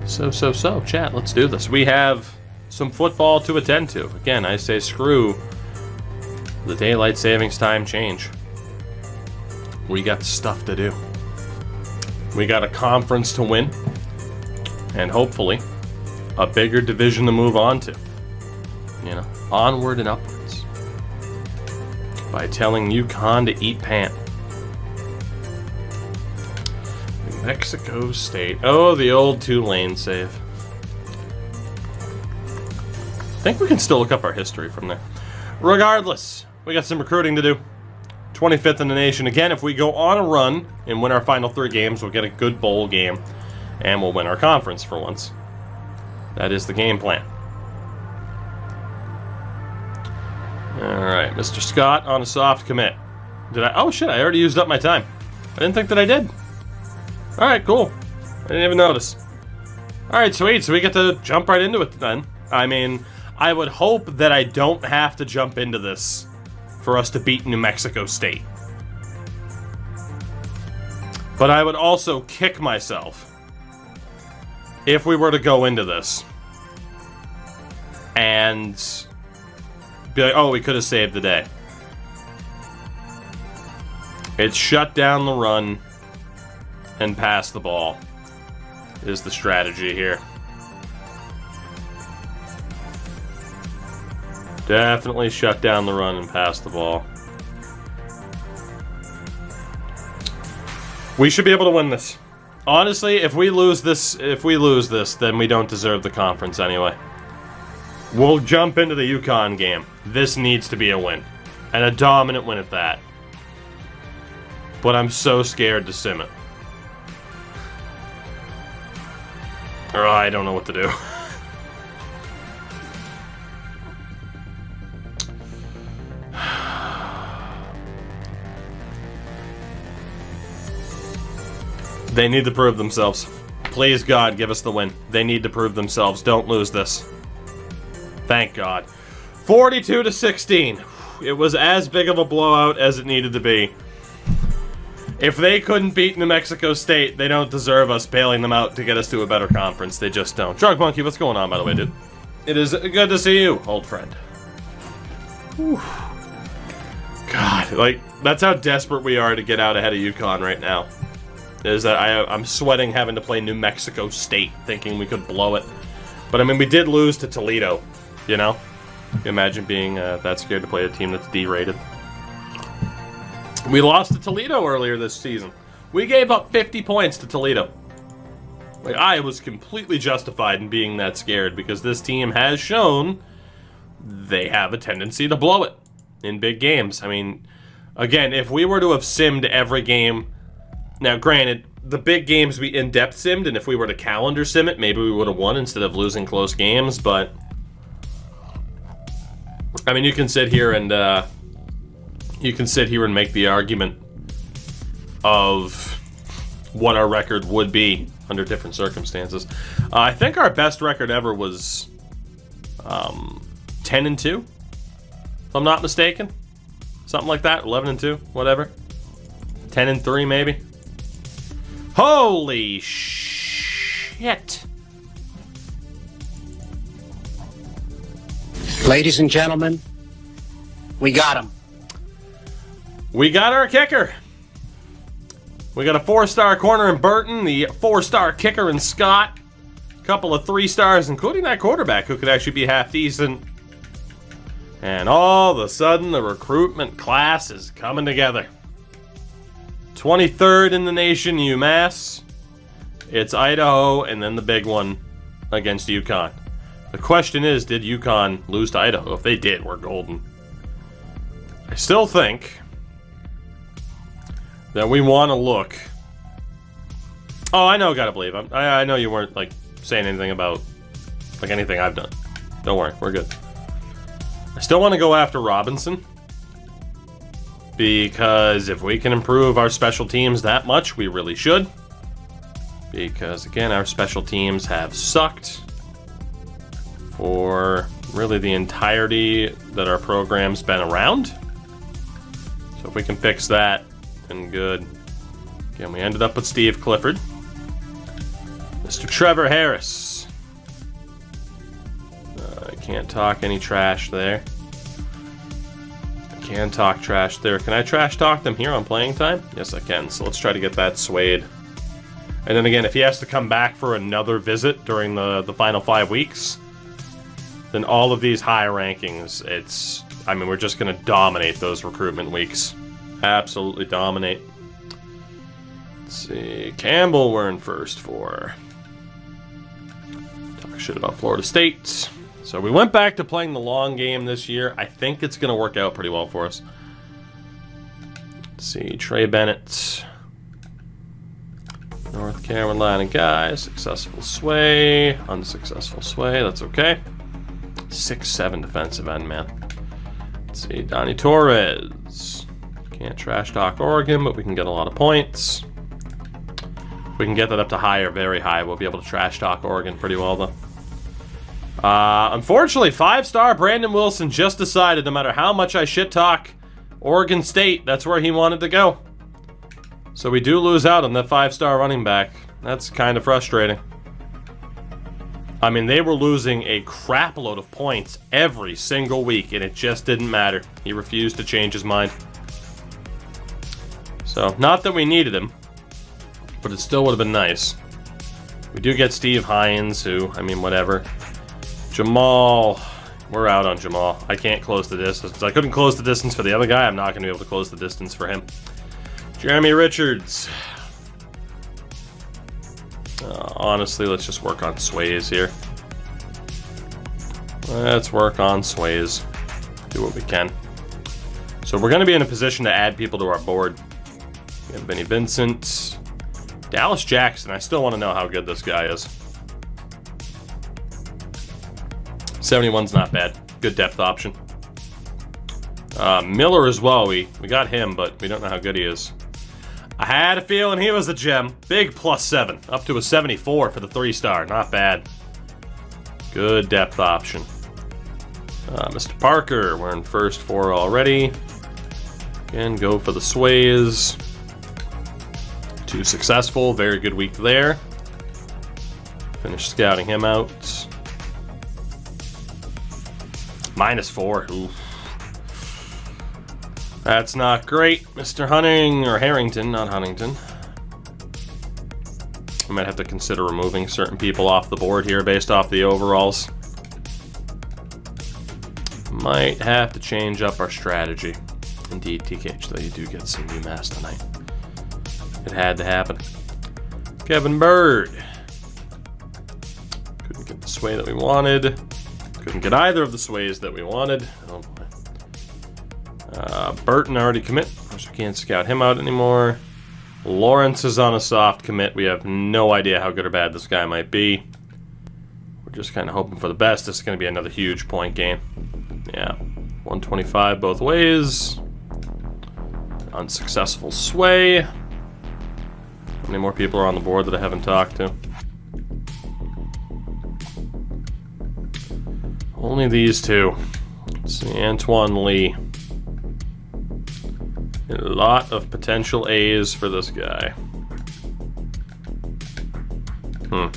So, chat, let's do this. We have some football to attend to. Again, I say screw the daylight savings time change. We got stuff to do. We got a conference to win, and hopefully a bigger division to move on to. You know, onward and upwards. By telling UConn to eat pant. New Mexico State. Oh, the old Tulane save. I think we can still look up our history from there. Regardless, we got some recruiting to do. 25th in the nation. Again, if we go on a run and win our final 3 games, we'll get a good bowl game, and we'll win our conference for once. That is the game plan. Alright, Mr. Scott on a soft commit. Did I? Oh shit, I already used up my time. I didn't think that I did. Alright, cool. I didn't even notice. Alright, sweet. So we get to jump right into it then. I mean, I would hope that I don't have to jump into this for us to beat New Mexico State. But I would also kick myself if we were to go into this and be like, oh, we could have saved the day. It's shut down the run and pass the ball is the strategy here. Definitely shut down the run and pass the ball. We should be able to win this. Honestly, if we lose this, then we don't deserve the conference anyway. We'll jump into the UConn game. This needs to be a win. And a dominant win at that. But I'm so scared to sim it. Or I don't know what to do. They need to prove themselves. Please, God, give us the win. They need to prove themselves. Don't lose this. Thank God. 42-16. It was as big of a blowout as it needed to be. If they couldn't beat New Mexico State, they don't deserve us bailing them out to get us to a better conference. They just don't. Drug Monkey, what's going on, by the way, dude? It is good to see you, old friend. Whew. God, like, that's how desperate we are to get out ahead of UConn right now. Is that I'm sweating having to play New Mexico State, thinking we could blow it. But, I mean, we did lose to Toledo, you know? Imagine being that scared to play a team that's D-rated. We lost to Toledo earlier this season. We gave up 50 points to Toledo. Like, I was completely justified in being that scared because this team has shown they have a tendency to blow it in big games. I mean, again, if we were to have simmed every game... Now, granted, the big games we in-depth simmed, and if we were to calendar sim it, maybe we would have won instead of losing close games, but... I mean, you can sit here and make the argument of what our record would be under different circumstances. I think our best record ever was 10-2, if I'm not mistaken. Something like that, 11-2, whatever. 10-3 maybe. Holy shit. Ladies and gentlemen, we got him. We got our kicker. We got a 4-star corner in Burton, the 4-star kicker in Scott, a couple of 3 stars, including that quarterback who could actually be half decent. And all of a sudden, the recruitment class is coming together. 23rd in the nation, UMass. It's Idaho, and then the big one against UConn. The question is, did UConn lose to Idaho? If they did, we're golden. I still think that we want to look... Oh, I know, gotta believe. I know you weren't, like, saying anything about, like, anything I've done. Don't worry, we're good. I still want to go after Robinson. Because if we can improve our special teams that much, we really should. Because, again, our special teams have sucked for really the entirety that our program's been around. So if we can fix that, then good. Again, we ended up with Steve Clifford. Mr. Trevor Harris. I can't talk any trash there. I can talk trash there. Can I trash talk them here on playing time? Yes, I can. So let's try to get that swayed. And then again, if he has to come back for another visit during the final 5 weeks, then all of these high rankings, I mean, we're just going to dominate those recruitment weeks. Absolutely dominate. Let's see. Campbell we're in first for. Talk shit about Florida State. So we went back to playing the long game this year. I think it's going to work out pretty well for us. Let's see. Trey Bennett. North Carolina guy. Successful sway. Unsuccessful sway. That's okay. 6'7" defensive end, man. Let's see. Donnie Torres. Can't trash talk Oregon, but we can get a lot of points. If we can get that up to high or very high, we'll be able to trash talk Oregon pretty well, though. Unfortunately, 5-star Brandon Wilson just decided no matter how much I shit talk Oregon State, that's where he wanted to go. So we do lose out on that 5-star running back. That's kind of frustrating. I mean, they were losing a crap load of points every single week, and it just didn't matter. He refused to change his mind. So, not that we needed him, but it still would have been nice. We do get Steve Hines, who, I mean, whatever. Jamal, we're out on Jamal. I can't close the distance. I couldn't close the distance for the other guy. I'm not going to be able to close the distance for him. Jeremy Richards. Honestly, let's just work on sways here. Let's work on sways. Do what we can. So we're going to be in a position to add people to our board. We have Vinny Vincent. Dallas Jackson. I still want to know how good this guy is. 71's not bad. Good depth option. Miller as well. We got him, but we don't know how good he is. I had a feeling he was a gem. Big +7. Up to a 74 for the 3-star. Not bad. Good depth option. Mr. Parker. We're in first 4 already. Again, go for the sways. 2 successful. Very good week there. Finish scouting him out. -4. Oof. That's not great, Mr. Hunting, or Harrington, not Huntington. I might have to consider removing certain people off the board here based off the overalls. Might have to change up our strategy. Indeed, TKH, though, you do get some UMass tonight. It had to happen. Kevin Bird. Couldn't get the sway that we wanted. Couldn't get either of the sways that we wanted. Oh boy. Burton already commit. Of course, we can't scout him out anymore. Lawrence is on a soft commit. We have no idea how good or bad this guy might be. We're just kind of hoping for the best. This is going to be another huge point game. Yeah. 125 both ways. Unsuccessful sway. How many more people are on the board that I haven't talked to? Only these two. Let's see, Antoine Lee. A lot of potential A's for this guy. So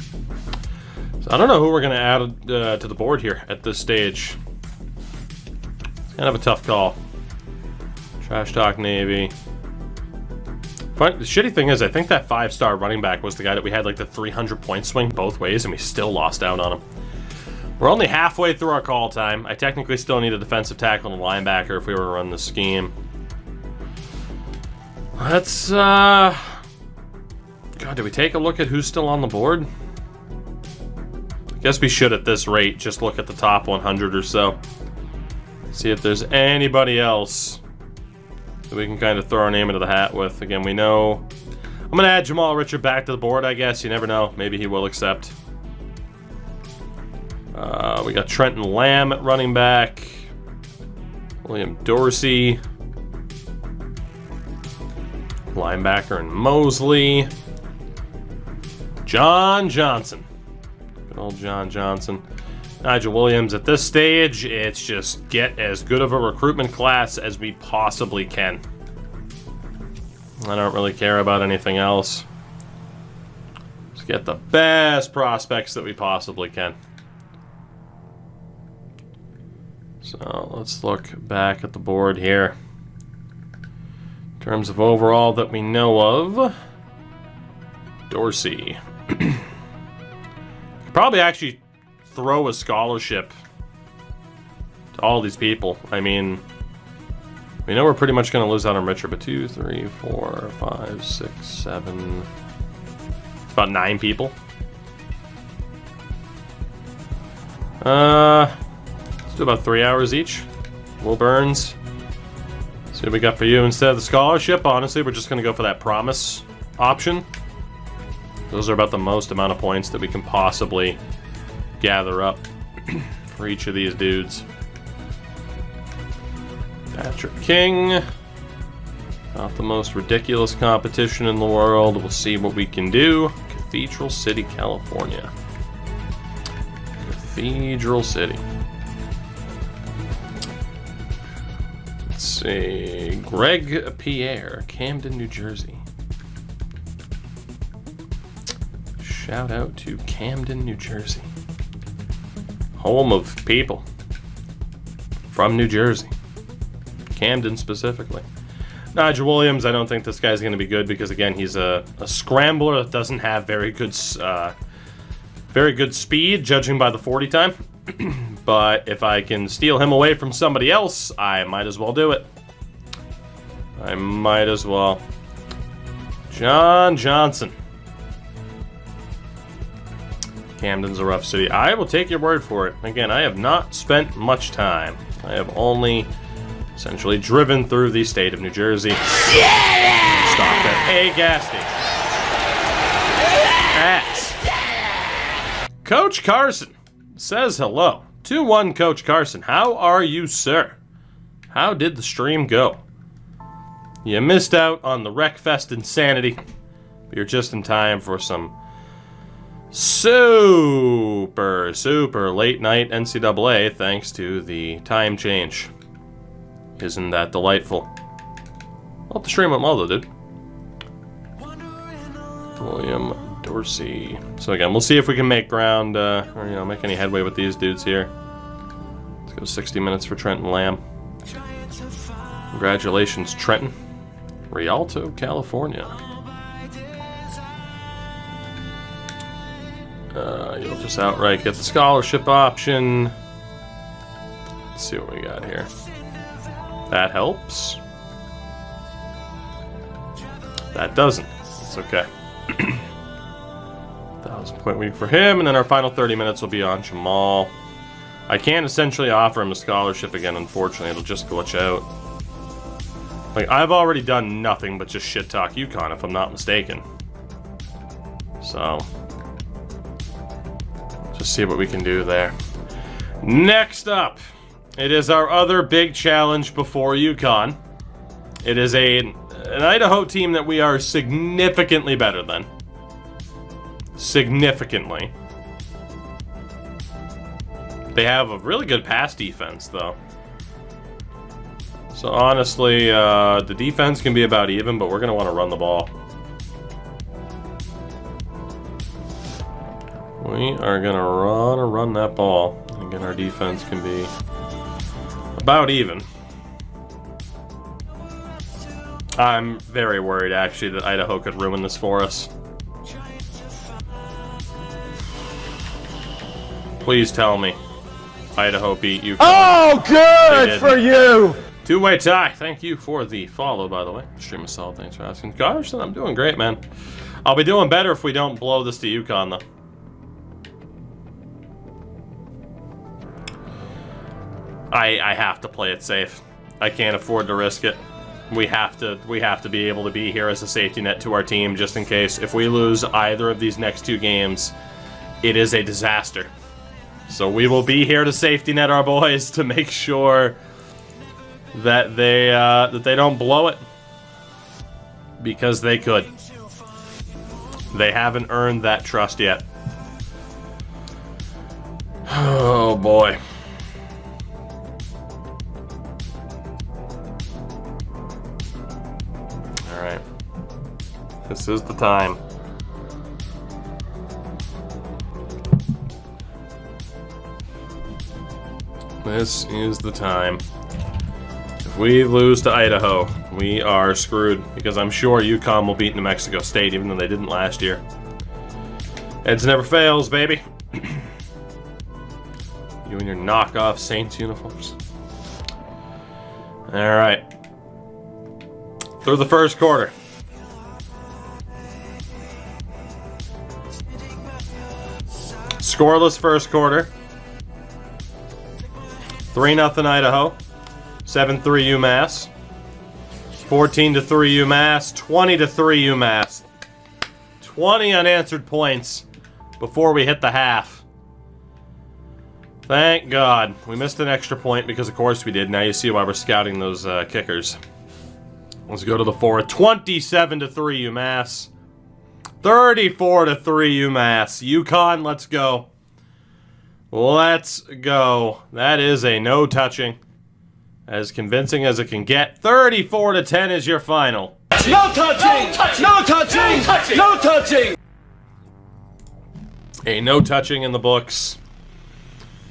I don't know who we're going to add to the board here at this stage. It's kind of a tough call. Trash Talk Navy. But the shitty thing is, I think that 5-star running back was the guy that we had like the 300-point swing both ways, and we still lost out on him. We're only halfway through our call time. I technically still need a defensive tackle and a linebacker if we were to run the scheme. Let's, God, did we take a look at who's still on the board? I guess we should at this rate just look at the top 100 or so. See if there's anybody else that we can kind of throw our name into the hat with. Again, we know... I'm going to add Jamal Richard back to the board, I guess. You never know. Maybe he will accept. We got Trenton Lamb at running back. William Dorsey. Linebacker and Mosley. John Johnson. Good old John Johnson. Nigel Williams. At this stage, it's just get as good of a recruitment class as we possibly can. I don't really care about anything else. Just get the best prospects that we possibly can. So let's look back at the board here. In terms of overall that we know of, Dorsey. Probably actually throw a scholarship to all these people. I mean, we know we're pretty much going to lose out on Richard, but 2, 3, 4, 5, 6, 7... about 9 people. Let's do about 3 hours each. Will Burns. See what we got for you instead of the scholarship. Honestly, we're just going to go for that promise option. Those are about the most amount of points that we can possibly gather up for each of these dudes. Patrick King. Not the most ridiculous competition in the world. We'll see what we can do. Cathedral City, California. Cathedral City. Let's see. Greg Pierre, Camden, New Jersey. Shout out to Camden, New Jersey. Home of people from New Jersey. Camden specifically. Nigel Williams, I don't think this guy's going to be good because, again, he's a scrambler that doesn't have very good speed, judging by the 40 time. But if I can steal him away from somebody else, I might as well do it. I might as well. John Johnson. Camden's a rough city. I will take your word for it. Again, I have not spent much time. I have only essentially driven through the state of New Jersey. Yeah! Stopped at a gas station. Ass. Coach Carson says hello. 2-1 Coach Carson. How are you, sir? How did the stream go? You missed out on the Wreckfest insanity, but you're just in time for some super late night NCAA thanks to the time change. Isn't that delightful? Well, the stream went well though, dude. William Dorsey. So again, we'll see if we can make ground, or make any headway with these dudes here. Let's go 60 minutes for Trenton Lamb. Congratulations, Trenton. Rialto, California. You'll just outright get the scholarship option. Let's see what we got here. That helps. That doesn't. It's okay. 1,000-point week for him, and then our final 30 minutes will be on Jamal. I can't essentially offer him a scholarship again, unfortunately. It'll just glitch out. Like, I've already done nothing but just shit talk UConn, if I'm not mistaken. So, just see what we can do there. Next up, it is our other big challenge before UConn. It is an Idaho team that we are significantly better than. Significantly. They have a really good pass defense, though. So honestly, the defense can be about even, but we're going to want to run the ball. We are going to run that ball. Again, our defense can be about even. I'm very worried, actually, that Idaho could ruin this for us. Please tell me Idaho beat UConn. Oh, good for you! Two-way tie. Thank you for the follow, by the way. Stream is solid. Thanks for asking. Gosh, I'm doing great, man. I'll be doing better if we don't blow this to UConn, though. I have to play it safe. I can't afford to risk it. We have to be able to be here as a safety net to our team, just in case. If we lose either of these next two games, it is a disaster. So we will be here to safety net our boys to make sure that they don't blow it, because they could. They haven't earned that trust yet. Oh boy. All right. This is the time. This is the time. If we lose to Idaho, we are screwed, because I'm sure UConn will beat New Mexico State, even though they didn't last year. Heads never fails, baby. You and your knockoff Saints uniforms. Alright. Through the first quarter. Scoreless first quarter. 3-0 Idaho. 7-3 UMass. 14-3 UMass. 20-3 UMass. 20 unanswered points before we hit the half. Thank God. We missed an extra point because of course we did. Now you see why we're scouting those kickers. Let's go to the fourth. 27-3 UMass. 34-3 UMass. UConn, let's go. Let's go. That is a no touching. As convincing as it can get. 34-10 is your final. No touching! No touching! No touching! A no touching in the books.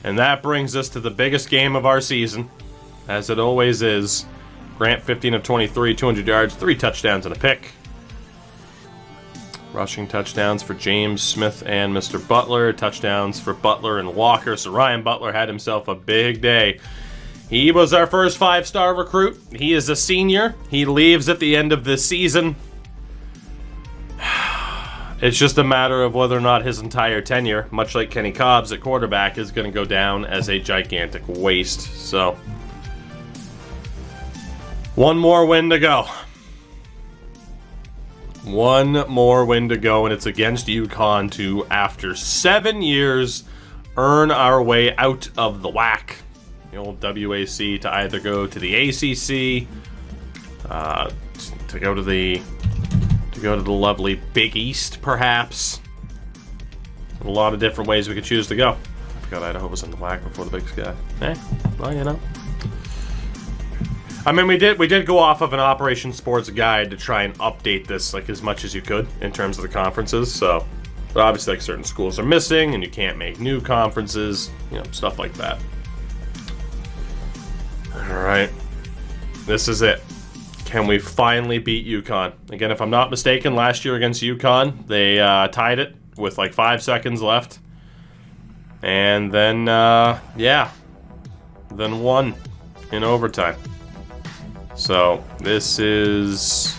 And that brings us to the biggest game of our season, as it always is. Grant 15 of 23, 200 yards, 3 touchdowns and a pick. Rushing touchdowns for James Smith and Mr. Butler. Touchdowns for Butler and Walker. So Ryan Butler had himself a big day. He was our first 5-star recruit. He is a senior. He leaves at the end of this season. It's just a matter of whether or not his entire tenure, much like Kenny Cobb's at quarterback, is going to go down as a gigantic waste. So, one more win to go. One more win to go, and it's against UConn to, after 7 years, earn our way out of the WAC. The old WAC to either go to the ACC, to go to the lovely Big East, perhaps. A lot of different ways we could choose to go. I forgot Idaho was in the WAC before the Big Sky. Well, you know. I mean, we did go off of an Operation Sports guide to try and update this like as much as you could in terms of the conferences. So, but obviously, like certain schools are missing, and you can't make new conferences, you know, stuff like that. All right, this is it. Can we finally beat UConn? Again, if I'm not mistaken, last year against UConn, they tied it with like 5 seconds left, and then then won in overtime. So this is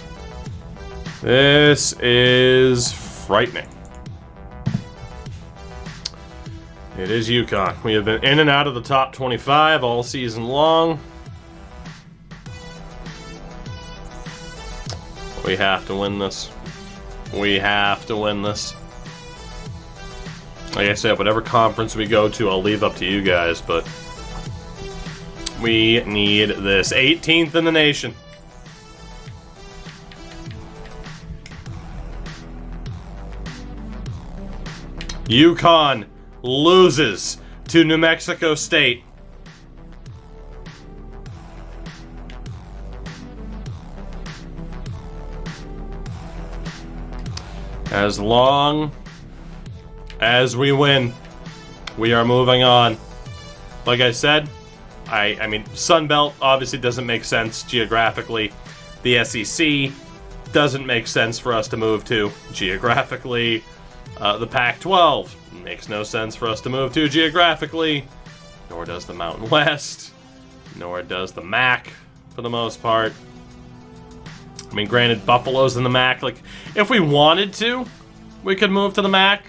frightening. It is UConn. We have been in and out of the top 25 all season long. We have to win this. We have to win this. Like I said, whatever conference we go to, I'll leave up to you guys, but we need this. 18th in the nation. UConn loses to New Mexico State. As long as we win, we are moving on. Like I said, I mean, Sun Belt obviously doesn't make sense geographically. The SEC doesn't make sense for us to move to geographically. The Pac-12 makes no sense for us to move to geographically. Nor does the Mountain West. Nor does the MAC, for the most part. I mean, granted, Buffalo's in the MAC. Like, if we wanted to, we could move to the MAC.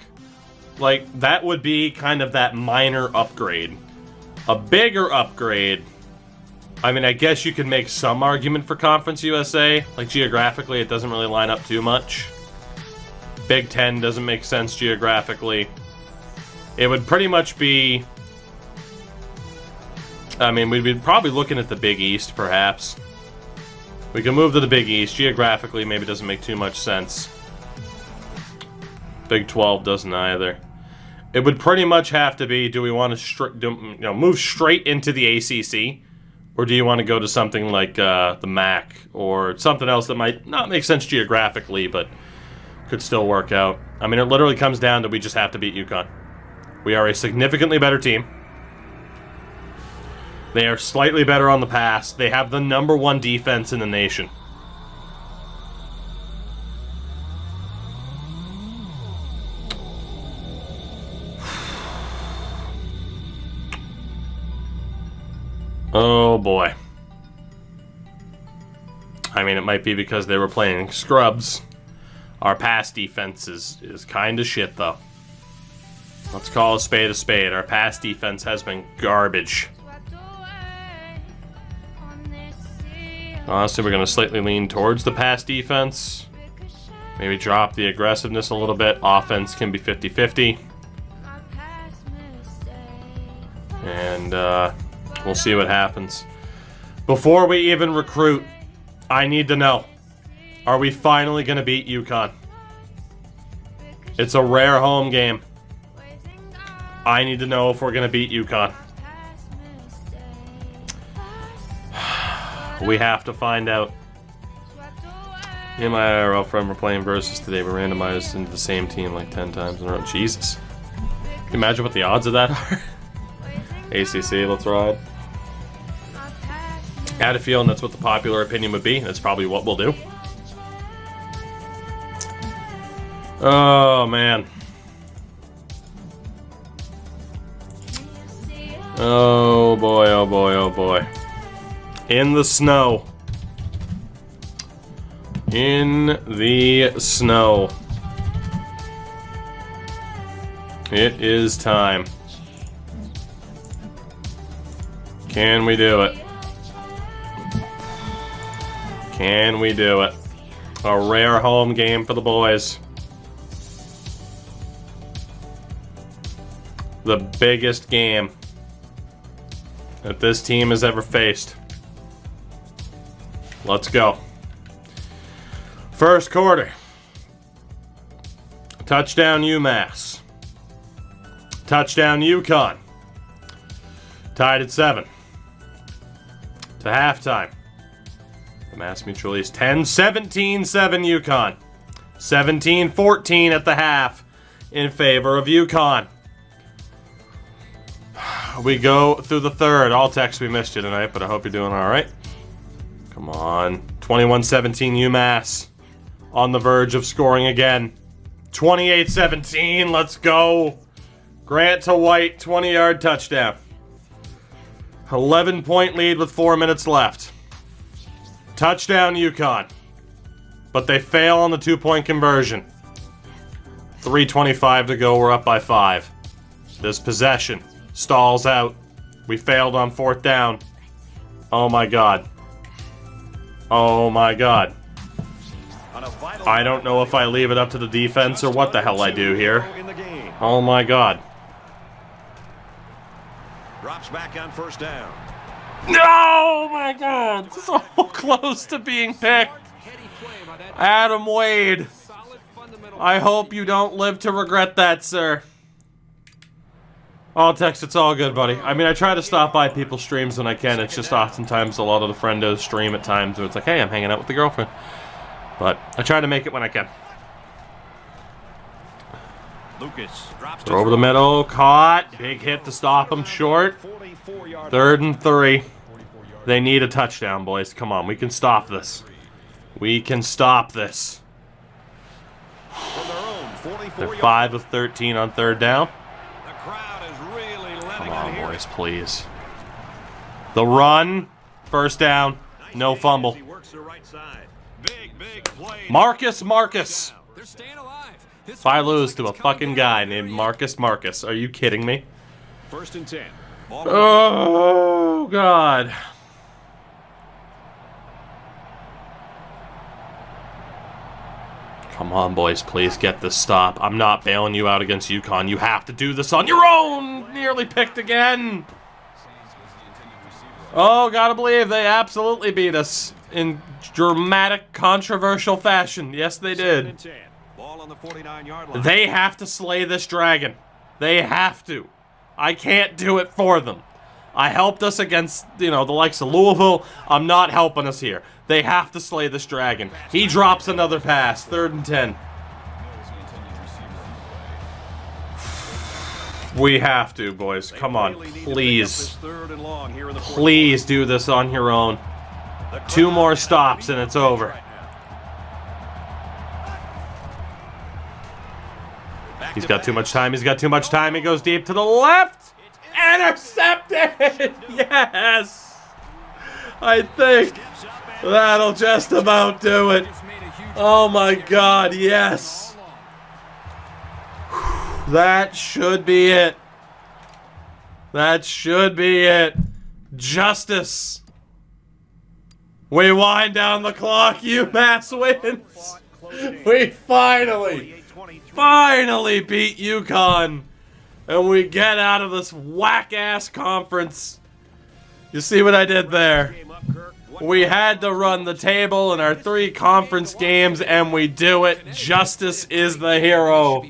Like, that would be kind of that minor upgrade. A bigger upgrade, I mean, I guess you could make some argument for Conference USA. Like, geographically, it doesn't really line up too much. Big Ten doesn't make sense geographically. It would pretty much be... I mean, we'd be probably looking at the Big East, perhaps. We can move to the Big East. Geographically, maybe it doesn't make too much sense. Big 12 doesn't either. It would pretty much have to be, do we want to move straight into the ACC? Or do you want to go to something like the MAC? Or something else that might not make sense geographically, but could still work out. I mean, it literally comes down to we just have to beat UConn. We are a significantly better team. They are slightly better on the pass. They have the #1 defense in the nation. Oh boy. I mean, it might be because they were playing scrubs. Our pass defense is kind of shit, though. Let's call a spade a spade. Our pass defense has been garbage. Honestly, we're going to slightly lean towards the pass defense. Maybe drop the aggressiveness a little bit. Offense can be 50-50. And we'll see what happens. Before we even recruit, I need to know. Are we finally going to beat UConn? It's a rare home game. I need to know if we're going to beat UConn. We have to find out. Me and my IRL friend were playing versus today. We randomized into the same team like 10 times in a row. Jesus. Can you imagine what the odds of that are? ACC, let's ride. I had a feeling that's what the popular opinion would be. That's probably what we'll do. Oh, man. Oh, boy, oh, boy, oh, boy. In the snow. In the snow. It is time. Can we do it? Can we do it? A rare home game for the boys. The biggest game that this team has ever faced. Let's go. First quarter. Touchdown UMass. Touchdown UConn. Tied at 7. To halftime. The Mass Mutual East 10-17-7 UConn. 17-14 at the half in favor of UConn. We go through the third. All text, we missed you tonight, but I hope you're doing all right. Come on. 21-17 UMass. On the verge of scoring again. 28-17. Let's go. Grant to White, 20-yard touchdown. 11-point lead with 4 minutes left. Touchdown UConn. But they fail on the 2-point conversion. 3:25 to go. We're up by 5. This possession stalls out. We failed on 4th down. Oh my god. Oh my god. I don't know if I leave it up to the defense or what the hell I do here. Oh my god. Drops back on 1st down. Oh my god. So close to being picked. Adam Wade. I hope you don't live to regret that, sir. I'll text, it's all good, buddy. I mean, I try to stop by people's streams when I can. It's just oftentimes a lot of the friendos stream at times where it's like, hey, I'm hanging out with the girlfriend. But I try to make it when I can. Lucas drops Throw over the middle, caught. Big hit to stop him short. 3rd and 3. They need a touchdown, boys. Come on, we can stop this. We can stop this. They're 5 of 13 on 3rd down. Come on, boys, please. The run. 1st down. No fumble. Marcus. If I lose to a fucking guy named Marcus, are you kidding me? 1st and 10. Oh, God. Come on, boys, please get this stop. I'm not bailing you out against UConn. You have to do this on your own. Nearly picked again. Oh, gotta believe they absolutely beat us in dramatic, controversial fashion. Yes, they did. They have to slay this dragon. They have to. I can't do it for them. I helped us against, the likes of Louisville. I'm not helping us here. They have to slay this dragon. He drops another pass. 3rd and 10. We have to, boys. Come on, please. Please do this on your own. 2 more stops and it's over. He's got too much time. He's got too much time. He goes deep to the left. Intercepted! Yes! I think that'll just about do it. Oh my God, yes. That should be it. That should be it. Justice. We wind down the clock. UMass wins. We finally beat UConn. And we get out of this whack-ass conference. You see what I did there? We had to run the table in our 3 conference games, and we do it. Justice is the hero.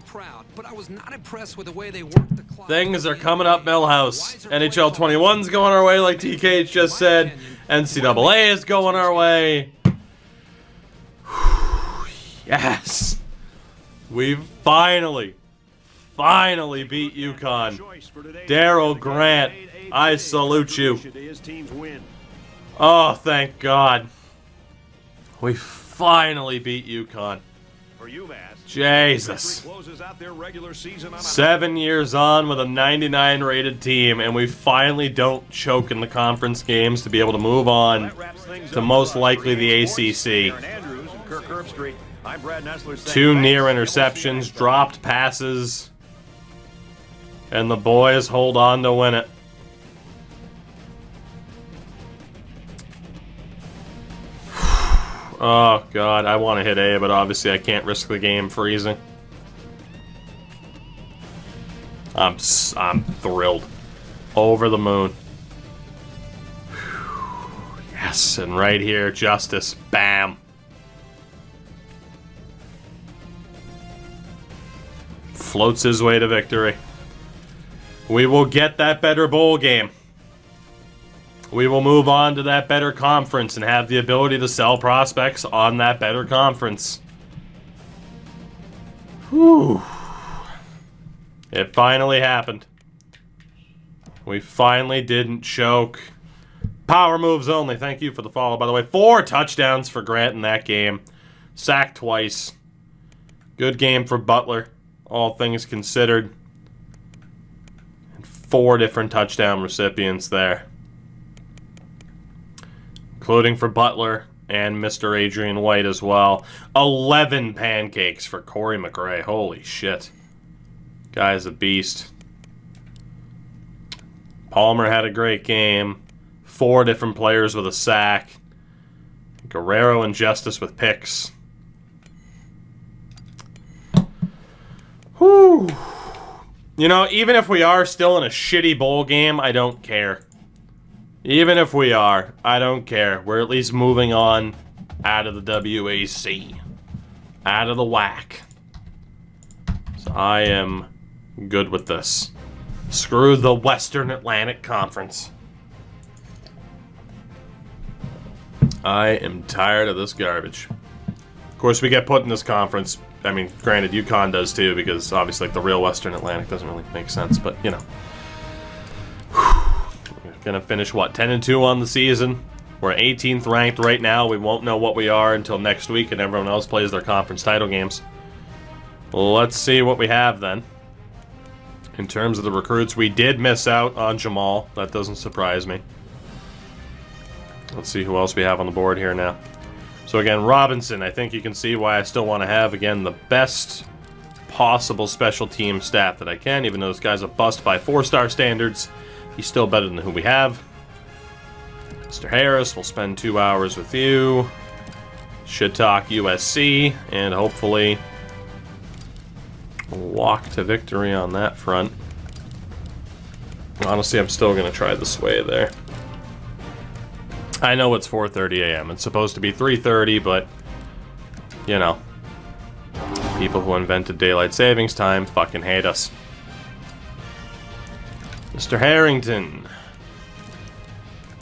Things are coming up, Millhouse. NHL 21's going our way, like TK just said. NCAA is going our way. Yes. We finally beat UConn. Daryl Grant, I salute you. Oh, thank God. We finally beat UConn. Jesus. 7 years on with a 99 rated team, and we finally don't choke in the conference games to be able to move on to most likely the ACC. 2 near interceptions, dropped passes, and the boys hold on to win it. Oh, God, I want to hit A, but obviously I can't risk the game freezing. I'm thrilled. Over the moon. Yes, and right here, Justice. Bam. Floats his way to victory. We will get that better bowl game. We will move on to that better conference and have the ability to sell prospects on that better conference. Whew. It finally happened. We finally didn't choke. Power moves only. Thank you for the follow, by the way. 4 touchdowns for Grant in that game. Sacked twice. Good game for Butler, all things considered. And 4 different touchdown recipients there, including for Butler and Mr. Adrian White as well. 11 pancakes for Corey McRae. Holy shit. Guy's a beast. Palmer had a great game. 4 different players with a sack. Guerrero and Justice with picks. Whew. You know, even if we are still in a shitty bowl game, I don't care. Even if we are, I don't care. We're at least moving on out of the WAC. Out of the WAC. So I am good with this. Screw the Western Atlantic Conference. I am tired of this garbage. Of course, we get put in this conference. I mean, granted, UConn does too, because obviously like, the real Western Atlantic doesn't really make sense, but you know. We're gonna finish, what, 10-2 on the season? We're 18th ranked right now. We won't know what we are until next week, and everyone else plays their conference title games. Let's see what we have then. In terms of the recruits, we did miss out on Jamal. That doesn't surprise me. Let's see who else we have on the board here now. So again, Robinson, I think you can see why I still want to have, again, the best possible special team stat that I can. Even though this guy's a bust by 4-star standards, he's still better than who we have. Mr. Harris, we'll spend 2 hours with you. Should talk USC, and hopefully walk to victory on that front. Honestly, I'm still going to try the sway there. I know it's 4:30 a.m. It's supposed to be 3:30, but, you know, people who invented daylight savings time fucking hate us. Mr. Harrington.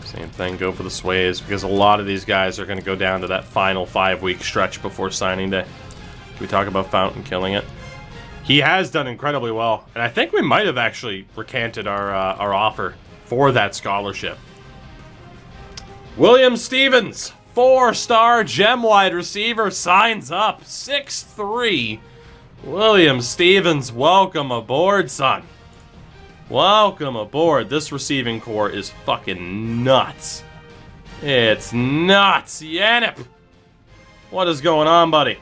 Same thing, go for the sways, because a lot of these guys are going to go down to that final 5-week stretch before signing day. Can we talk about Fountain killing it? He has done incredibly well, and I think we might have actually recanted our offer for that scholarship. William Stevens, 4-star gem wide receiver, signs up, 6'3". William Stevens, welcome aboard, son. Welcome aboard. This receiving core is fucking nuts. It's nuts. Yanip, what is going on, buddy?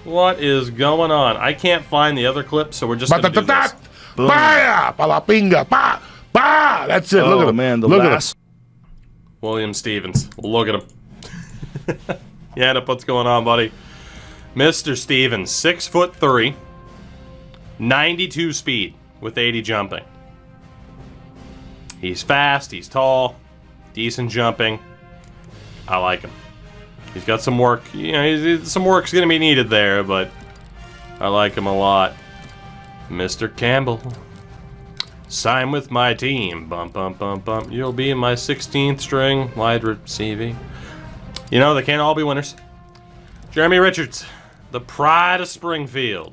What is going on? I can't find the other clip, so we're just going to do this. Palapinga, pa, pa. That's it. Look at him, man. Look at us. William Stevens. Look at him. Yanip, what's going on, buddy? Mr. Stevens, 6'3", 92 speed with 80 jumping. He's fast. He's tall. Decent jumping. I like him. He's got some work. You know, some work's going to be needed there, but I like him a lot. Mr. Campbell. Sign with my team. Bump, bump, bump, bump. You'll be my 16th string wide receiving. You know, they can't all be winners. Jeremy Richards. The pride of Springfield.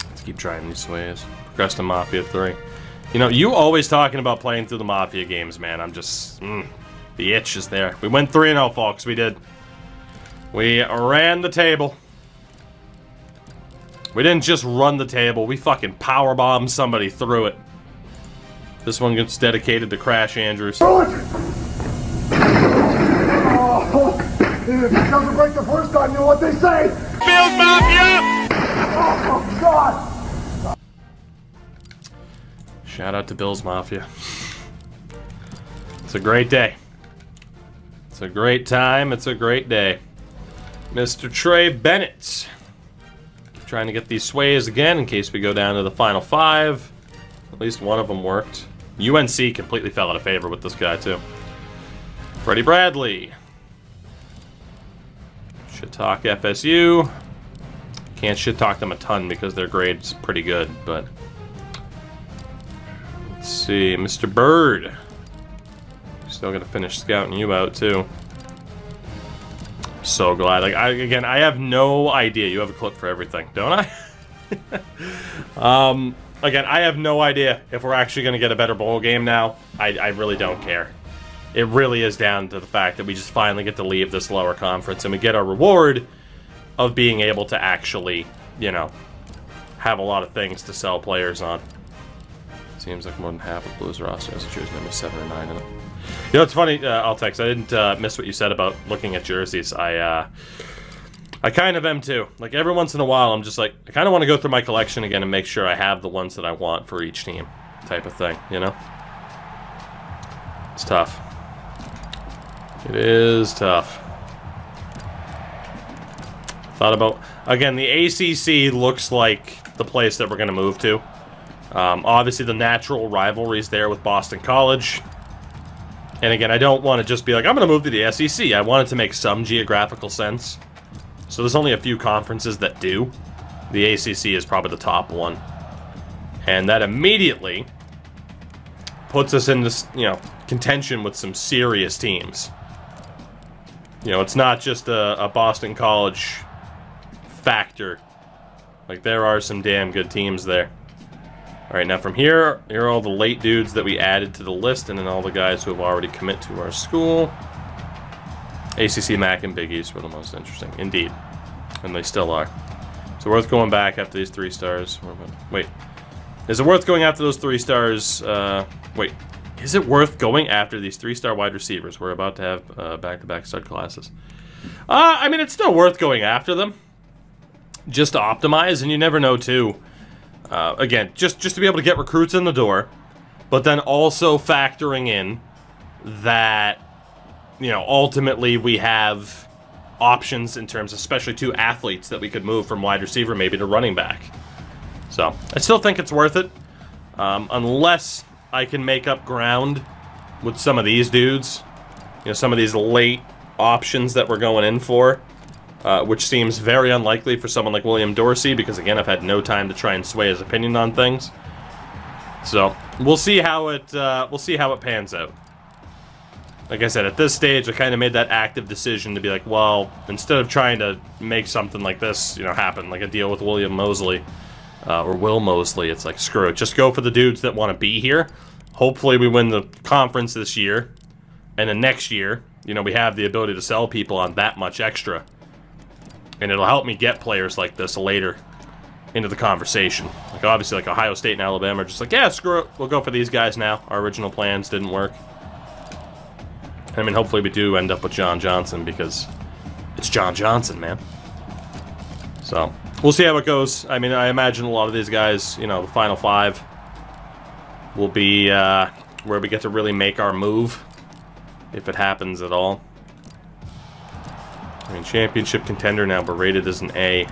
Let's keep trying these ways. Progress to Mafia 3. You know, you always talking about playing through the Mafia games, man. I'm just... the itch is there. We went 3-0, folks. We did. We ran the table. We didn't just run the table. We fucking powerbombed somebody through it. This one gets dedicated to Crash Andrews. Oh, if it doesn't break the first time, you know what they say? Bills Mafia! Oh, God! Shout out to Bills Mafia. It's a great day. It's a great time. It's a great day. Mr. Trey Bennett. Trying to get these sways again in case we go down to the final 5. At least one of them worked. UNC completely fell out of favor with this guy, too. Freddie Bradley. Shit talk FSU. Can't shit talk them a ton because their grade's pretty good, but... Let's see, Mr. Bird. Still gonna finish scouting you out, too. So glad. Like, again, I have no idea. You have a clip for everything, don't I? Again, I have no idea if we're actually going to get a better bowl game now. I really don't care. It really is down to the fact that we just finally get to leave this lower conference and we get our reward of being able to actually, you know, have a lot of things to sell players on. Seems like more than half of Blues roster has a jersey number 7 or 9 in it. You know, it's funny, Altex, I didn't miss what you said about looking at jerseys. I kind of am too. Like, every once in a while, I'm just like, I kind of want to go through my collection again and make sure I have the ones that I want for each team, type of thing, you know? It's tough. It is tough. Thought about, again, the ACC looks like the place that we're going to move to. Obviously, the natural rivalry is there with Boston College. And again, I don't want to just be like, I'm going to move to the SEC. I want it to make some geographical sense. So there's only a few conferences that do. The ACC is probably the top one. And that immediately puts us in this, you know, contention with some serious teams. You know, it's not just a Boston College factor. Like, there are some damn good teams there. All right, now from here are all the late dudes that we added to the list, and then all the guys who have already commit to our school. ACC, MAC, and Big East were the most interesting, indeed, and they still are. So worth going back after these 3 stars. Wait, is it worth going after those 3 stars? Wait, is it worth going after these 3-star wide receivers? We're about to have back-to-back stud classes. I mean, it's still worth going after them, just to optimize, and you never know too. Again, just to be able to get recruits in the door, but then also factoring in that, you know, ultimately we have options in terms of especially 2 athletes that we could move from wide receiver maybe to running back. So I still think it's worth it, unless I can make up ground with some of these dudes, you know, some of these late options that we're going in for. Which seems very unlikely for someone like William Dorsey, because again, I've had no time to try and sway his opinion on things. So we'll see how it pans out. like I said, at this stage, I kind of made that active decision to be like, well, instead of trying to make something like this, happen, like a deal with William Mosley, or Will Mosley, it's like, screw it. Just go for the dudes that want to be here. Hopefully we win the conference this year, and then next year, we have the ability to sell people on that much extra. And it'll help me get players like this later into the conversation. Like, obviously, like Ohio State and Alabama are just like, yeah, screw it. We'll go for these guys now. Our original plans didn't work. I mean, hopefully we do end up with John Johnson, because it's John Johnson, man. So, we'll see how it goes. I mean, I imagine a lot of these guys, the Final Five will be where we get to really make our move, if it happens at all. I mean, championship contender now, but rated as an A,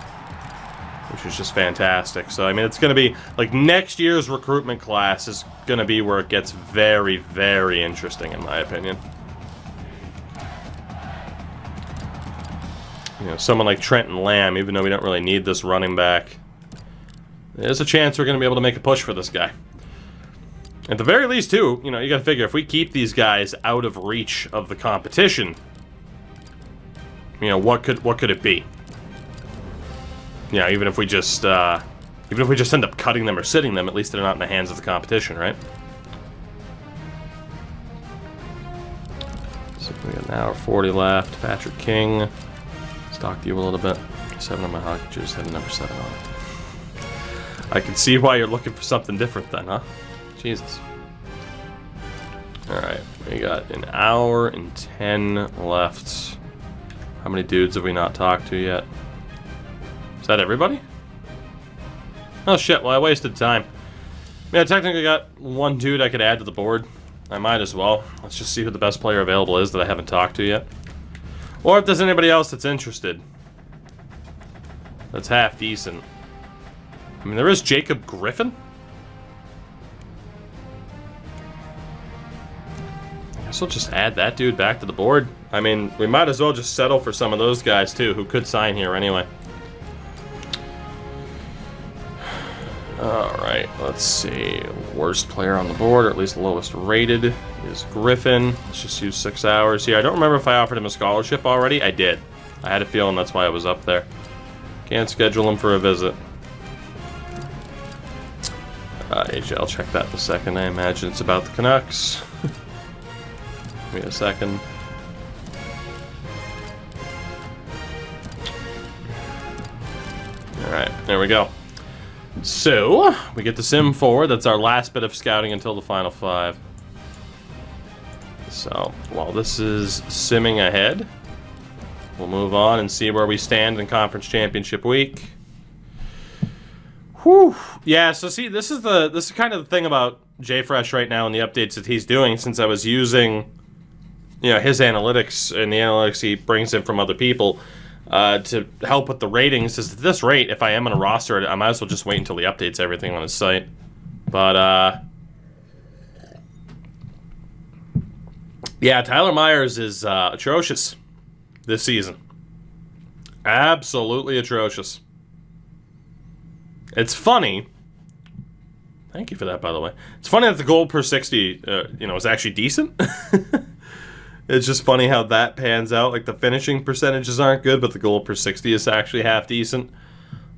which is just fantastic. So, I mean, it's going to be, like, next year's recruitment class is going to be where it gets very, very interesting, in my opinion. Someone like Trenton Lamb, even though we don't really need this running back, there's a chance we're going to be able to make a push for this guy. At the very least, too, you got to figure, if we keep these guys out of reach of the competition, what could it be? Even if we just end up cutting them or sitting them, at least they're not in the hands of the competition, right? So we got an hour 40 left. Patrick King. Let's talk to you a little bit. 7 on my hockey juice, had a number 7 on it. I can see why you're looking for something different then, huh? Jesus. Alright, we got an hour and 10 left. How many dudes have we not talked to yet? Is that everybody? Oh shit, well I wasted time. I technically got one dude I could add to the board. I might as well. Let's just see who the best player available is that I haven't talked to yet. Or if there's anybody else that's interested. That's half decent. I mean, there is Jacob Griffin. I guess we'll just add that dude back to the board. I mean, we might as well just settle for some of those guys, too, who could sign here anyway. Alright, let's see. Worst player on the board, or at least lowest rated, is Griffin. Let's just use 6 hours here. I don't remember if I offered him a scholarship already. I did. I had a feeling that's why I was up there. Can't schedule him for a visit. AJ, I'll check that in a second. I imagine it's about the Canucks. Give me a second. Alright, there we go. So, we get to sim forward. That's our last bit of scouting until the Final Five. So, while this is simming ahead, we'll move on and see where we stand in Conference Championship Week. Whew. Yeah, so see, this is kind of the thing about JFresh right now and the updates that he's doing, since I was using, his analytics and the analytics he brings in from other people to help with the ratings. Is at this rate, if I am on a roster, I might as well just wait until he updates everything on his site. But, yeah, Tyler Myers is atrocious this season. Absolutely atrocious. It's funny. Thank you for that, by the way. It's funny that the goal per 60, is actually decent. It's just funny how that pans out. Like, the finishing percentages aren't good, but the goal per 60 is actually half decent.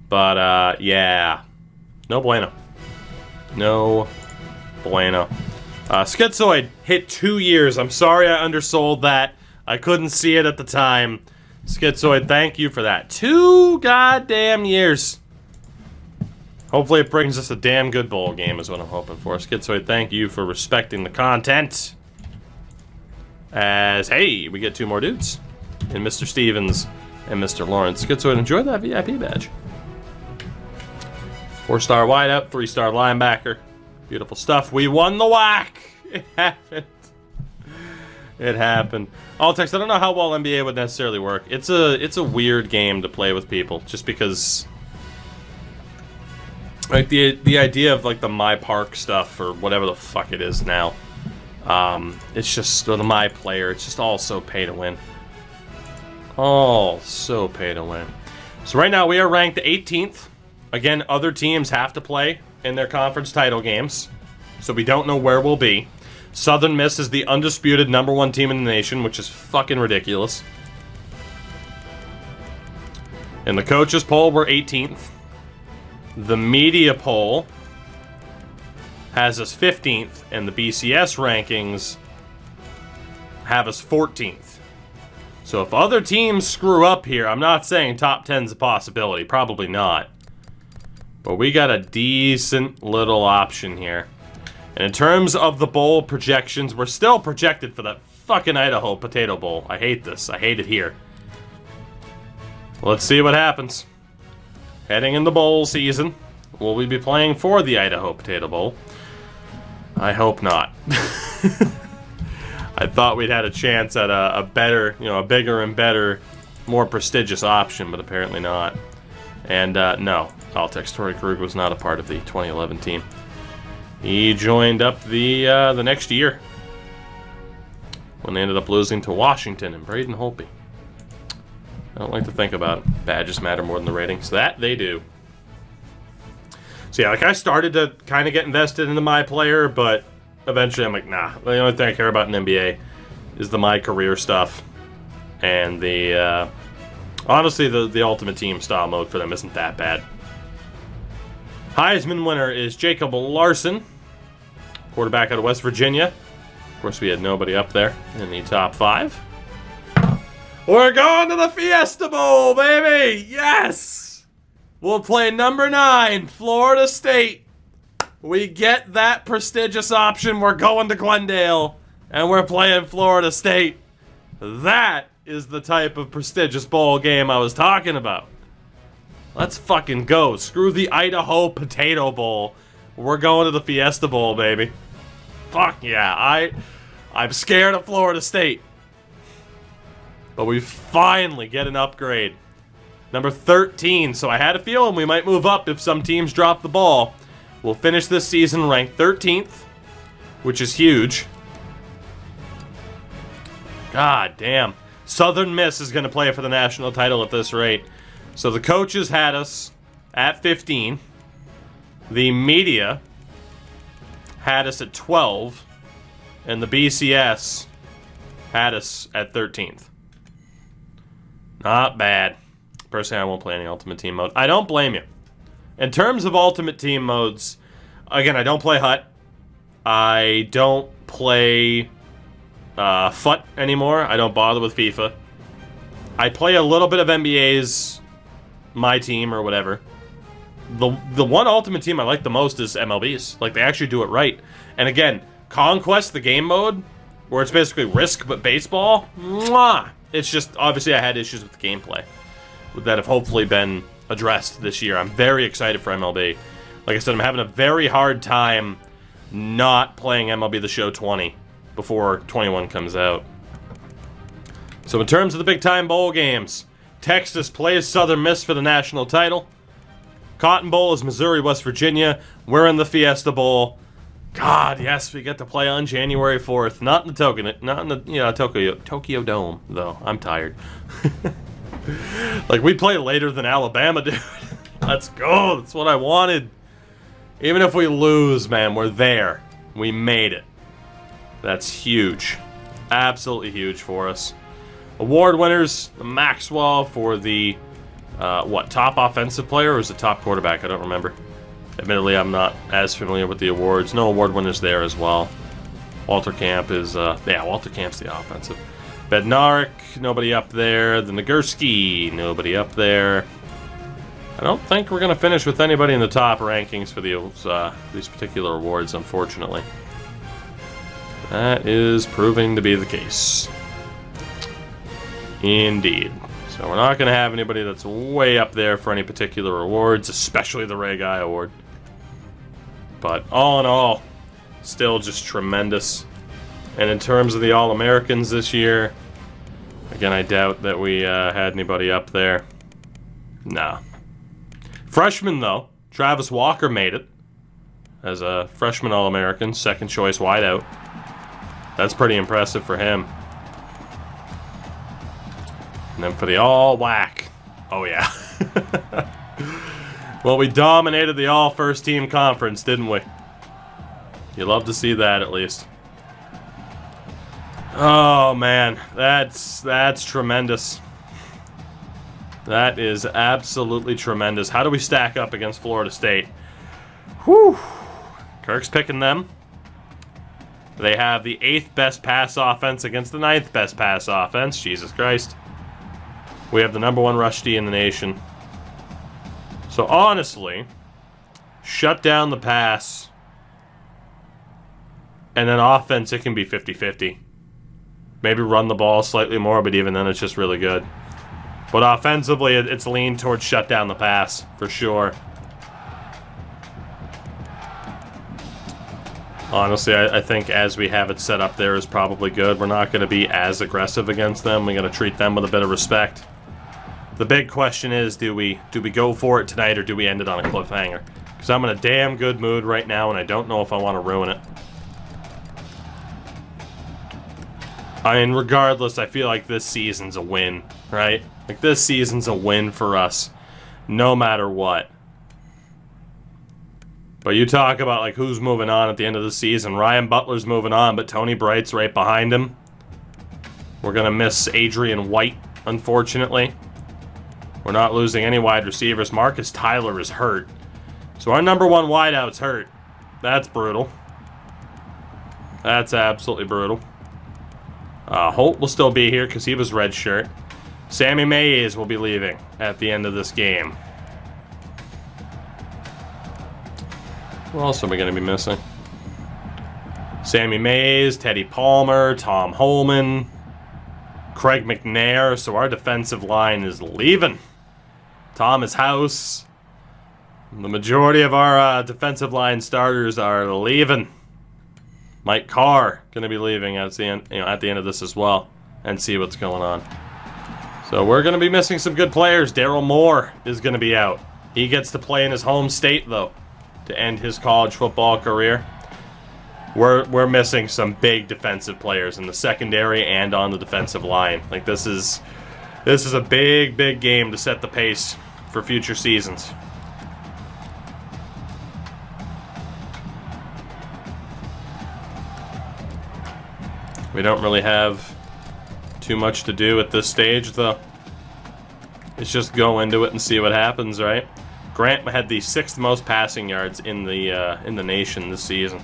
But, yeah. No bueno. No bueno. Schizoid hit 2 years. I'm sorry I undersold that. I couldn't see it at the time. Schizoid, thank you for that. 2 goddamn years. Hopefully it brings us a damn good bowl game is what I'm hoping for. Schizoid, thank you for respecting the content. As, hey, we get 2 more dudes. And Mr. Stevens and Mr. Lawrence. Schizoid, enjoy that VIP badge. 4-star wideout, 3-star linebacker. Beautiful stuff. We won the WAC. It happened. It happened. Altex, I don't know how well NBA would necessarily work. It's a weird game to play with people, just because, like, the idea of, like, the My Park stuff, or whatever the fuck it is now, it's just, or the My Player, it's just all so pay to win. All so pay to win. So right now we are ranked 18th. Again, other teams have to play in their conference title games, so we don't know where we'll be. Southern Miss is the undisputed #1 team in the nation, which is fucking ridiculous. In the coaches poll, we're 18th. The media poll has us 15th, and the BCS rankings have us 14th. So if other teams screw up here, I'm not saying top 10's a possibility. Probably not. But we got a decent little option here. And in terms of the bowl projections, we're still projected for that fucking Idaho Potato Bowl. I hate this. I hate it here. Let's see what happens. Heading into bowl season, will we be playing for the Idaho Potato Bowl? I hope not. I thought we'd had a chance at a better, a bigger and better, more prestigious option, but apparently not. And no, Altex Torrey Krug was not a part of the 2011 team. He joined up the next year when they ended up losing to Washington and Braden Holtby. I don't like to think about it. Badges matter more than the ratings. That they do. So yeah, like I started to kind of get invested into my player, but eventually I'm like, nah. The only thing I care about in NBA is the my career stuff, and the honestly the Ultimate Team style mode for them isn't that bad. Heisman winner is Jacob Larson, quarterback out of West Virginia. Of course, we had nobody up there in the top 5. We're going to the Fiesta Bowl, baby! Yes! We'll play number 9, Florida State. We get that prestigious option. We're going to Glendale, and we're playing Florida State. That is the type of prestigious bowl game I was talking about. Let's fucking go. Screw the Idaho Potato Bowl. We're going to the Fiesta Bowl, baby. Fuck yeah. I'm scared of Florida State. But we finally get an upgrade. Number 13. So I had a feeling we might move up if some teams drop the ball. We'll finish this season ranked 13th, which is huge. God damn. Southern Miss is going to play for the national title at this rate. So the coaches had us at 15. The media had us at 12. And the BCS had us at 13th. Not bad. Personally, I won't play any Ultimate Team mode. I don't blame you. In terms of Ultimate Team modes, again, I don't play HUT. I don't play FUT anymore. I don't bother with FIFA. I play a little bit of NBA's My Team or whatever. The one Ultimate Team I like the most is MLB's. Like, they actually do it right. And again, Conquest, the game mode, where it's basically Risk but baseball, mwah! It's just, obviously I had issues with the gameplay that have hopefully been addressed this year. I'm very excited for MLB. Like I said, I'm having a very hard time not playing MLB The Show 20 before 21 comes out. So in terms of the big-time bowl games, Texas plays Southern Miss for the national title. Cotton Bowl is Missouri, West Virginia. We're in the Fiesta Bowl. God, yes, we get to play on January 4th. Not in the Tokyo Dome, though. I'm tired. Like, we play later than Alabama, dude. Let's go. That's what I wanted. Even if we lose, man, we're there. We made it. That's huge. Absolutely huge for us. Award winners, Maxwell for the, top offensive player, or is it top quarterback? I don't remember. Admittedly, I'm not as familiar with the awards. No award winners there as well. Walter Camp is, Walter Camp's the offensive. Bednarik, nobody up there. The Nagurski, nobody up there. I don't think we're going to finish with anybody in the top rankings for these particular awards, unfortunately. That is proving to be the case. Indeed. So we're not going to have anybody that's way up there for any particular awards, especially the Ray Guy Award. But all in all, still just tremendous. And in terms of the All-Americans this year, again, I doubt that we had anybody up there. Nah. Freshman, though, Travis Walker made it as a freshman All-American, second choice wideout. That's pretty impressive for him. And then for the All-WAC. Oh, yeah. Well, we dominated the All-First Team Conference, didn't we? You love to see that, at least. Oh, man. That's tremendous. That is absolutely tremendous. How do we stack up against Florida State? Whew. Kirk's picking them. They have the 8th best pass offense against the 9th best pass offense. Jesus Christ. We have the #1 rush D in the nation. So honestly, shut down the pass. And then offense, it can be 50-50. Maybe run the ball slightly more, but even then it's just really good. But offensively, it's leaned towards shut down the pass, for sure. Honestly, I think as we have it set up there is probably good. We're not going to be as aggressive against them. We're going to treat them with a bit of respect. The big question is, do we go for it tonight or do we end it on a cliffhanger? Because I'm in a damn good mood right now, and I don't know if I want to ruin it. I mean, regardless, I feel like this season's a win, right? Like, this season's a win for us, no matter what. But you talk about, like, who's moving on at the end of the season. Ryan Butler's moving on, but Tony Bright's right behind him. We're going to miss Adrian White, unfortunately. We're not losing any wide receivers. Marcus Tyler is hurt. So our #1 wideout's hurt. That's brutal. That's absolutely brutal. Holt will still be here because he was redshirt. Sammy Mays will be leaving at the end of this game. Who else are we going to be missing? Sammy Mays, Teddy Palmer, Tom Holman, Craig McNair. So our defensive line is leaving. Thomas House. The majority of our defensive line starters are leaving. Mike Carr going to be leaving at the end, at the end of this as well, and see what's going on. So we're going to be missing some good players. Daryl Moore is going to be out. He gets to play in his home state though, to end his college football career. We're missing some big defensive players in the secondary and on the defensive line. Like, this is a big game to set the pace for future seasons. We don't really have too much to do at this stage, though. It's just go into it and see what happens, right? Grant had the 6th most passing yards in the nation this season.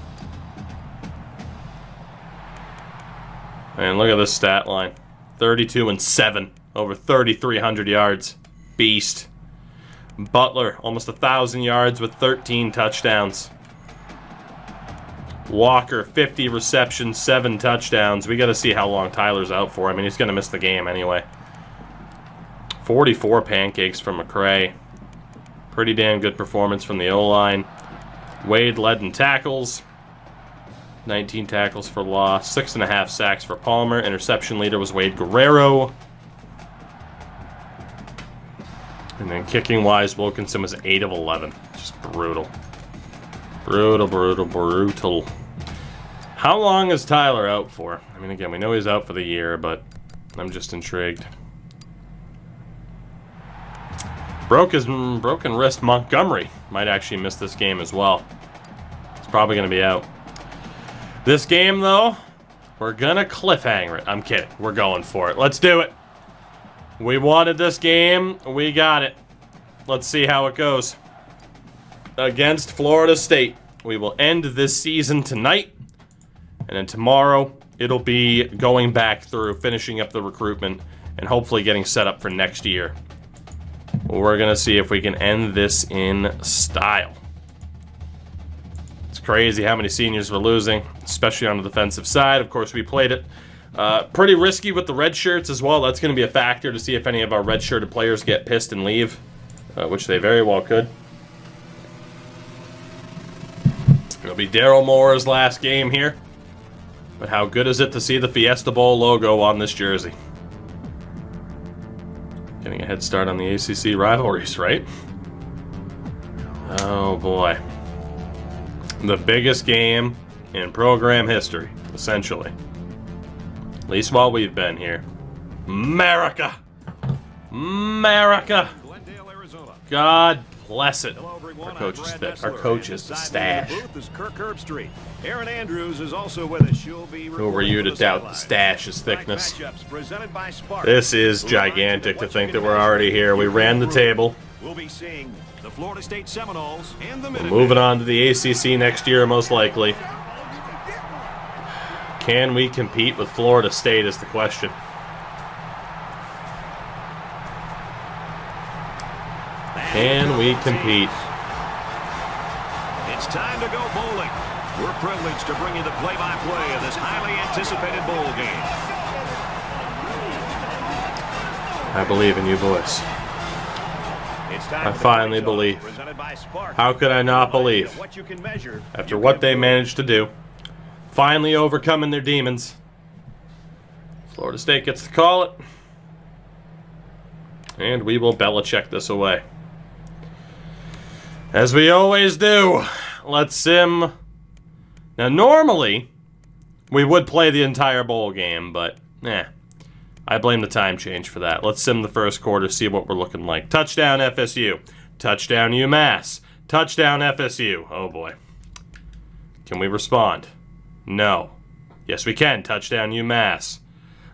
And look at this stat line: 32-7, over 3,300 yards. Beast. Butler, almost 1,000 yards with 13 touchdowns. Walker, 50 receptions, 7 touchdowns. We got to see how long Tyler's out for. I mean, he's going to miss the game anyway. 44 pancakes from McCray. Pretty damn good performance from the O-line. Wade led in tackles. 19 tackles for loss. 6.5 sacks for Palmer. Interception leader was Wade Guerrero. And then kicking-wise, Wilkinson was 8 of 11. Just brutal. Brutal. How long is Tyler out for? I mean, again, we know he's out for the year, but I'm just intrigued. Broken wrist Montgomery might actually miss this game as well. He's probably going to be out. This game, though, we're going to cliffhanger it. I'm kidding. We're going for it. Let's do it. We wanted this game. We got it. Let's see how it goes. Against Florida State. We will end this season tonight, and then tomorrow it'll be going back through, finishing up the recruitment, and hopefully getting set up for next year. We're going to see if we can end this in style. It's crazy how many seniors we're losing, especially on the defensive side. Of course, we played it pretty risky with the red shirts as well. That's going to be a factor to see if any of our red-shirted players get pissed and leave, which they very well could. It'll be Daryl Moore's last game here. But how good is it to see the Fiesta Bowl logo on this jersey? Getting a head start on the ACC rivalries, right? Oh boy. The biggest game in program history, essentially. At least while we've been here. America! God blessed. Our coach is thick. Our coach is the stash. Erin Andrews is also with us. She'll be Who were you to doubt the stash's thickness? This is gigantic to think that we're already here. We ran the table. We'll be seeing the Florida State Seminoles and the We're moving on to the ACC next year, most likely. Can we compete with Florida State is the question. Can we compete? It's time to go bowling. We're privileged to bring you the play-by-play of this highly anticipated bowl game. I believe in you, boys. I finally believe. How could I not believe? After what they managed to do, finally overcoming their demons, Florida State gets to call it, and we will Belichick this away. As we always do, let's sim. Now, normally, we would play the entire bowl game, but, I blame the time change for that. Let's sim the first quarter, see what we're looking like. Touchdown FSU. Touchdown UMass. Touchdown FSU. Oh, boy. Can we respond? No. Yes, we can. Touchdown UMass.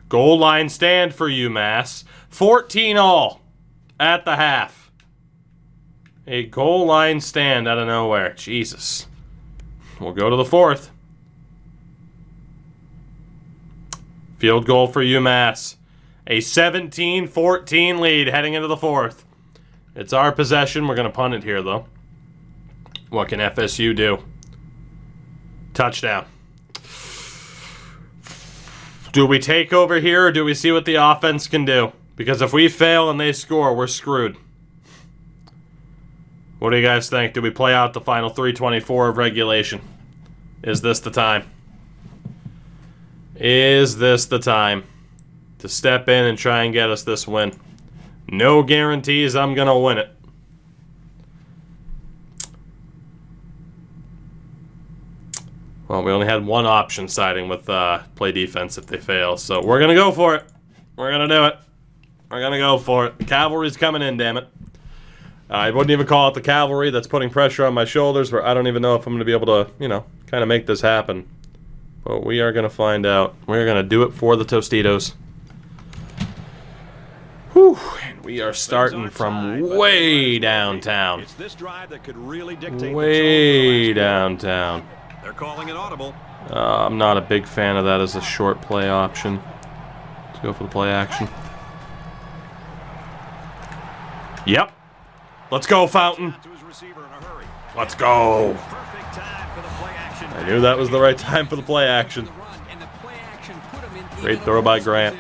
Goal line stand for UMass. 14-all at the half. A goal line stand out of nowhere. Jesus. We'll go to the fourth. Field goal for UMass. A 17-14 lead heading into the fourth. It's our possession. We're going to punt it here, though. What can FSU do? Touchdown. Do we take over here, or do we see what the offense can do? Because if we fail and they score, we're screwed. What do you guys think? Do we play out the final 3:24 of regulation? Is this the time? Is this the time to step in and try and get us this win? No guarantees I'm going to win it. Well, we only had one option siding with play defense if they fail, so we're going to go for it. We're going to do it. We're going to go for it. The cavalry's coming in, damn it. I wouldn't even call it the cavalry. That's putting pressure on my shoulders, where I don't even know if I'm going to be able to, kind of make this happen. But we are going to find out. We're going to do it for the Tostitos. Whew. And we are starting from way downtown. It's this drive that could really dictate way downtown. They're calling it audible. I'm not a big fan of that as a short play option. Let's go for the play action. Yep. Let's go, Fountain. Let's go. I knew that was the right time for the play action. Great throw by Grant.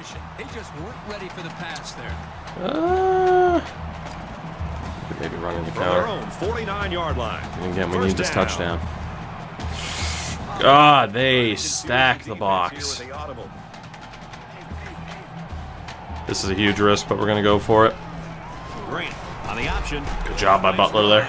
Maybe running the counter. 49-yard line. And again, we need this touchdown. God, they stack the box. This is a huge risk, but we're going to go for it. Good job by Butler there.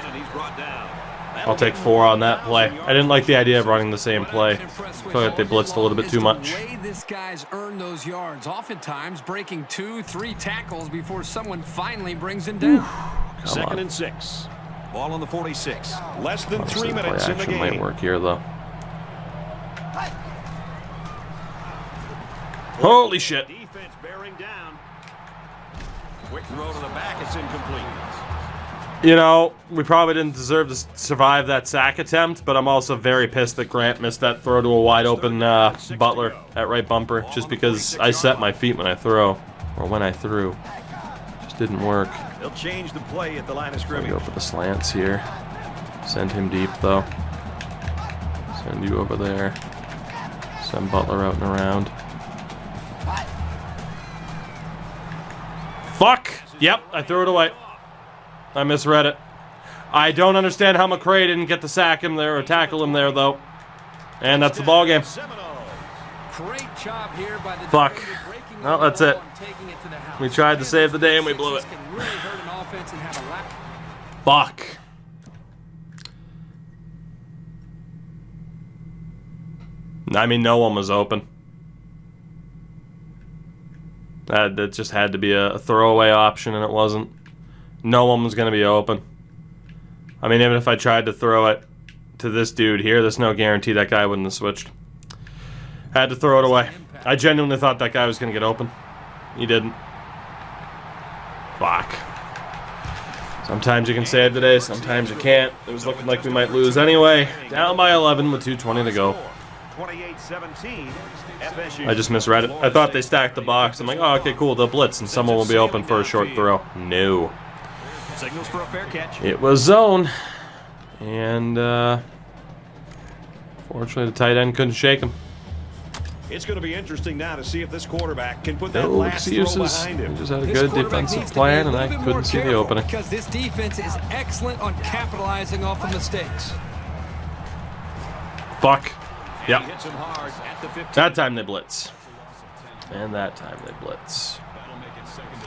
I'll take 4 on that play. I didn't like the idea of running the same play. I feel like they blitzed a little bit too much. The way this guy's earned those yards, oftentimes breaking 2-3 tackles before someone finally brings him down. Second and 6. Ball on the 46. Less than 3 minutes in the game. Might work here, though. Holy shit. Defense bearing down. Quick throw to the back. It's incomplete. We probably didn't deserve to survive that sack attempt, but I'm also very pissed that Grant missed that throw to a wide open Butler at right bumper, just because I set my feet when I throw, or when I threw. Just didn't work. They'll change the play at the line of scrimmage. Go for the slants here. Send him deep, though. Send you over there. Send Butler out and around. Fuck! Yep, I threw it away. I misread it. I don't understand how McCray didn't get to sack him there or tackle him there, though. And that's the ball game. Fuck. Well, that's it. We tried to save the day and we blew it. Fuck. I mean, no one was open. That just had to be a throwaway option, and it wasn't. No one was going to be open. I mean, even if I tried to throw it to this dude here, there's no guarantee that guy wouldn't have switched. Had to throw it away. I genuinely thought that guy was going to get open. He didn't. Fuck. Sometimes you can save the day, sometimes you can't. It was looking like we might lose anyway. Down by 11 with 2:20 to go. 28-17. I just misread it. I thought they stacked the box. I'm like, oh, okay, cool, they'll blitz and someone will be open for a short throw. No. Signals for a fair catch. It was zone. And, fortunately, the tight end couldn't shake him. It's going to be interesting now to see if this quarterback can put that No last throw excuses. behind him. We just had a good defensive plan, and I couldn't see the opening. Because this defense is excellent on capitalizing off of mistakes. Fuck. He Yep. hits him hard at the 15. That time they blitz. And that time they blitz.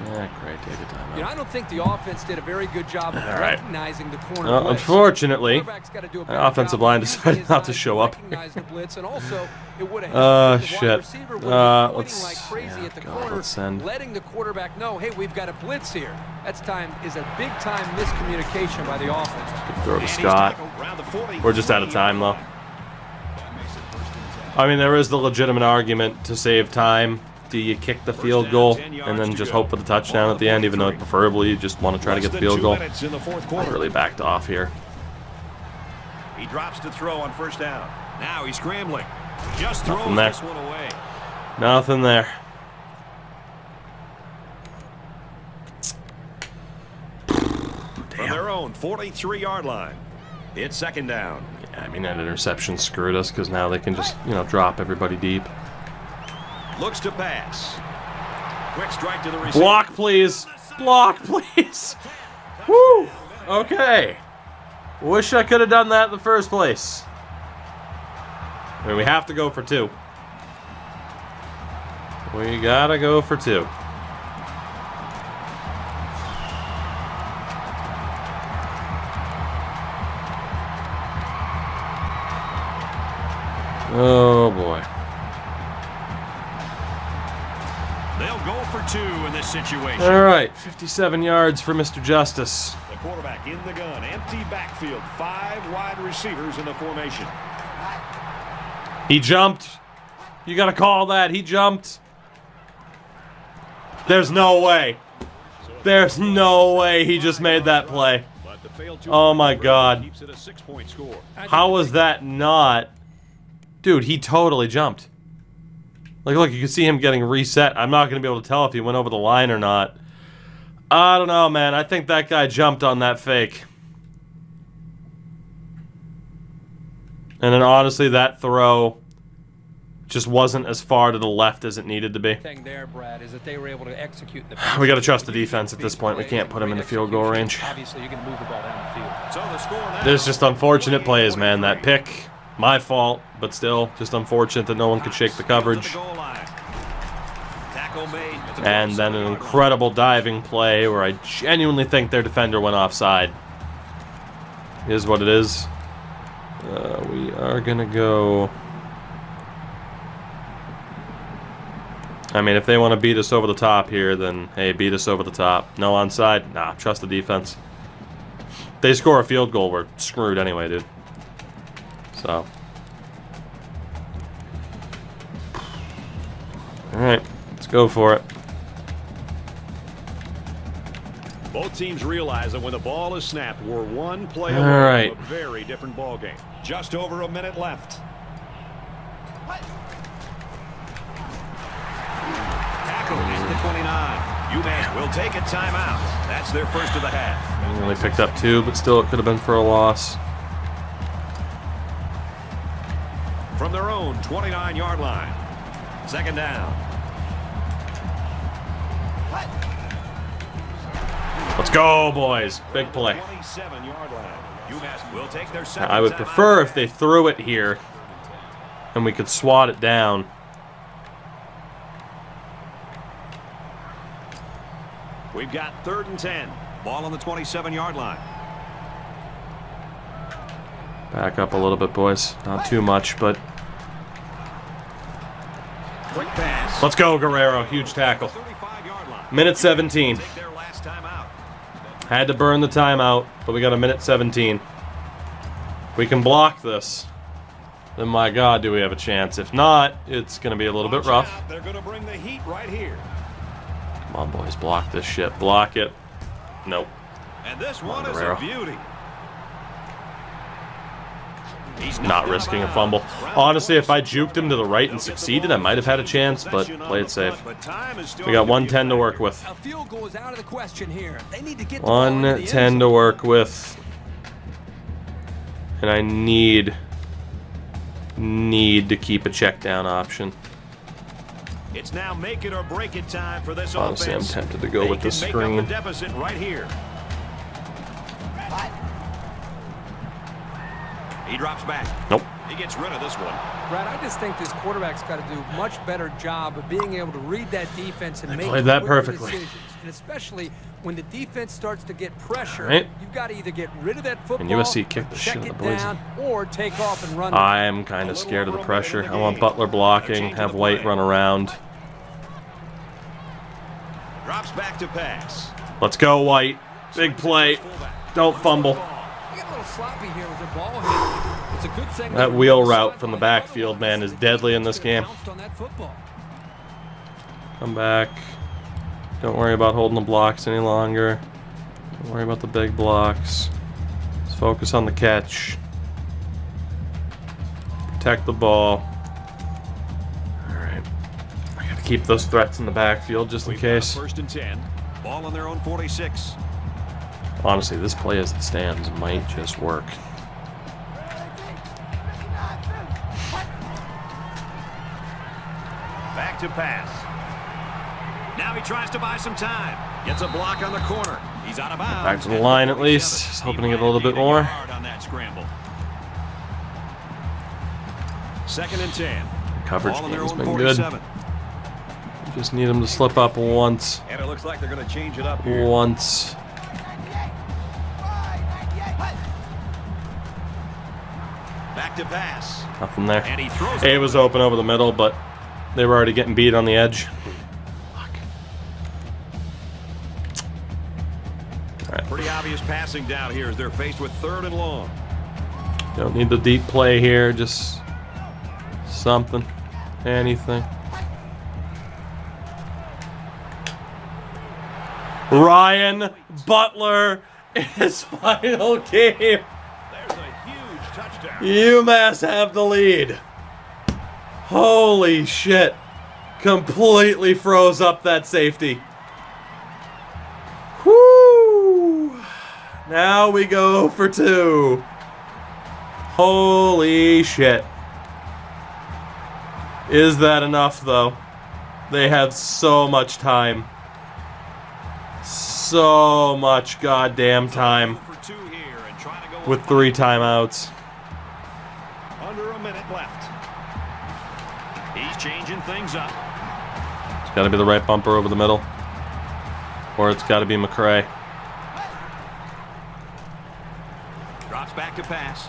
Yeah, great. Take a time You know, out. I don't think the offense did a very good job of All right. recognizing the corner Well, blitz. unfortunately, Quarterback's gotta do a the better offensive job line of decided his not to eyes show up. recognize the blitz, and also it would have Oh, helped if the wide shit. receiver would have been Let's- pointing like crazy yeah, at the God, corner, let's send. letting the quarterback know, hey, we've got a blitz here. That's time is a big time miscommunication by the offense. Throw to And he's Scott. tackled around the 40. We're just out of time, though. I mean, there is the legitimate argument to save time. Do you kick the field goal and then just hope for the touchdown at the end, even though preferably you just want to try to get the field goal? In the fourth I quarter. really backed off here. He drops to throw on first down. Now he's scrambling. Just Nothing throws there. this one away. Nothing there. From their own 43-yard line. It's second down. Yeah, I mean, that interception screwed us because now they can just, drop everybody deep. Looks to pass. Quick strike to the receiver. Block, please. Block, please. Woo. Okay. Wish I could have done that in the first place. I mean, we have to go for 2. We gotta go for 2. Oh, boy. They'll go for 2 in this situation. All right, 57 yards for Mr. Justice. The quarterback in the gun. Empty backfield. 5 wide receivers in the formation. He jumped. You gotta call that. He jumped. There's no way. There's no way he just made that play. But the failed two Oh my God. keeps it a 6-point score. How was that not? Dude, he totally jumped. Like, look, you can see him getting reset. I'm not going to be able to tell if he went over the line or not. I don't know, man. I think that guy jumped on that fake. And then, honestly, that throw just wasn't as far to the left as it needed to be. Thing there, Brad, is that they were able to execute the We got to trust the defense at this point. We can't put him in the field goal range. Obviously, you can move the ball down the field. So the score now. There's just unfortunate plays, man. That pick, my fault, but still, just unfortunate that no one could shake the coverage. To the goal line. Tackle made. And then an incredible diving play where I genuinely think their defender went offside. Is what it is. We are going to go... I mean, if they want to beat us over the top here, then, hey, beat us over the top. No onside? Nah, trust the defense. If they score a field goal, we're screwed anyway, dude. So. Alright, let's go for it. Both teams realize that when the ball is snapped, we're one play All away right. from a very different ball game. Just over a minute left. Tackle at the 29. UMass will take a timeout. That's their first of the half. We only picked up 2, but still it could have been for a loss. From their own 29-yard line. Second down. Let's go, boys. Big play. 27-yard line. UMass will take their second I would timeout. prefer if they threw it here and we could swat it down. We've got 3rd and 10. Ball on the 27-yard line. Back up a little bit, boys. Not too much, but Quick pass. let's go, Guerrero. Huge tackle. 35-yard line. Minute 17. Take their last time out. Had to burn the timeout, but we got a minute 17. We can block this. Then my God, do we have a chance. If not, it's going to be a little bit rough. They're going to bring the heat right here. Come on, boys. Block this shit. Block it. Nope. And this one is a beauty. He's Not risking a fumble. Honestly, if I juked him to the right and succeeded, I might have had a chance, but play it safe. We got 110 to work with. A field goal is out of the question here. They need to get the ball into the end 110 zone. to work with. And I need to keep a check down option. It's now make it or break it time for this Honestly, I'm offense. tempted to go with the They can make up screen. the deficit right here. He drops back. Nope. He gets rid of this one. Brad, I just think this quarterback's got to do a much better job of being able to read that defense and make played that quicker perfectly. decisions. And especially when the defense starts to get pressure, Right. you've got to either get rid of that football, And USC kicked the check shit out it of the boys. down, or take off and run. I'm kind of scared of the pressure. I want Butler blocking, have White run around. Drops back to pass. Let's go, White. Big play. Don't fumble. They got a little sloppy here with their ball handling. It's a good thing That wheel route from the backfield, man, is deadly in this game. On that football. Come back. Don't worry about holding the blocks any longer. Don't worry about the big blocks. Let's focus on the catch. Protect the ball. Alright. I gotta keep those threats in the backfield just in We've got a case. 1st and 10. Ball on their own 46. Honestly, this play as it stands might just work. Back to pass. Now he tries to buy some time. Gets a block on the corner. He's out of bounds. Back to the line at least. Just hoping to get a little bit more. On that scramble. 2nd and 10. Coverage Ball on their game's own been good. 47. Just need him to slip up once. And it looks like they're going to change it up here. Once. Back to pass. Nothing there. And he throws It was open over the middle, but they were already getting beat on the edge. Pretty obvious passing down here as they're faced with 3rd and long. Don't need the deep play here, just something, anything. Ryan Butler in his final game. There's a huge touchdown. UMass have the lead. Holy shit. Completely froze up that safety. Whoo! Now we go for 2. Holy shit. Is that enough, though? They have so much time. So much goddamn time. For 2 here and trying to go With 3 timeouts. under a minute left. He's changing things up. It's got to be the right bumper over the middle. Or it's got to be McCray. Drops back to pass.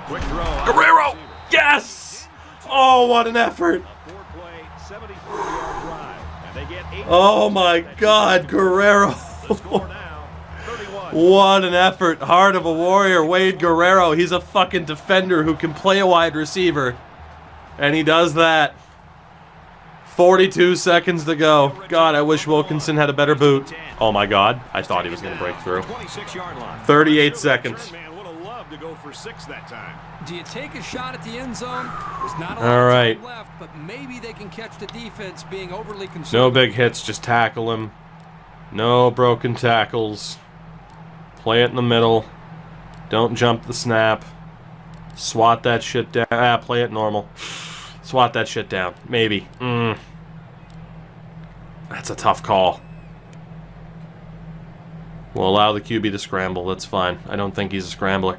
Quick throw. Guerrero! Yes! Oh, what an effort. A 4-play, 74-yard drive. And they get 8. Oh my God, Guerrero. The score now, 31. What an effort. Heart of a warrior, Wade Guerrero. He's a fucking defender who can play a wide receiver. And he does that. 42 seconds to go. God, I wish Wilkinson had a better boot. Oh my God, I thought he was going to break through. 26-yard line. 38 seconds. Man would have loved to go for 6 that time. Do you take a shot at the end zone? There's not a lot All of right. time left, but maybe they can catch the defense being overly concerned. No big hits, just tackle him. No broken tackles. Play it in the middle. Don't jump the snap. Swat that shit down. Play it normal. Swat that shit down. Maybe. That's a tough call. We'll allow the QB to scramble. That's fine. I don't think he's a scrambler.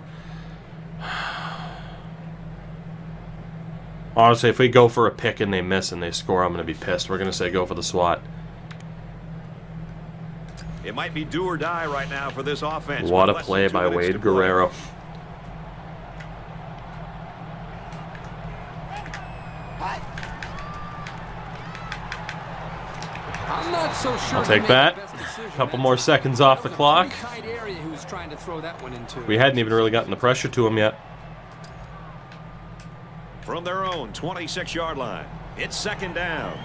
Honestly, if we go for a pick and they miss and they score, I'm going to be pissed. We're going to say go for the swat. It might be do or die right now for this offense. What a Less than play 2 by minutes to Wade play. Guerrero. I'm not so sure I'll he take made that. the best Couple more seconds off the clock. Tight area he was trying to throw that one into. We hadn't even really gotten the pressure to him yet. From their own 26-yard line, it's second down.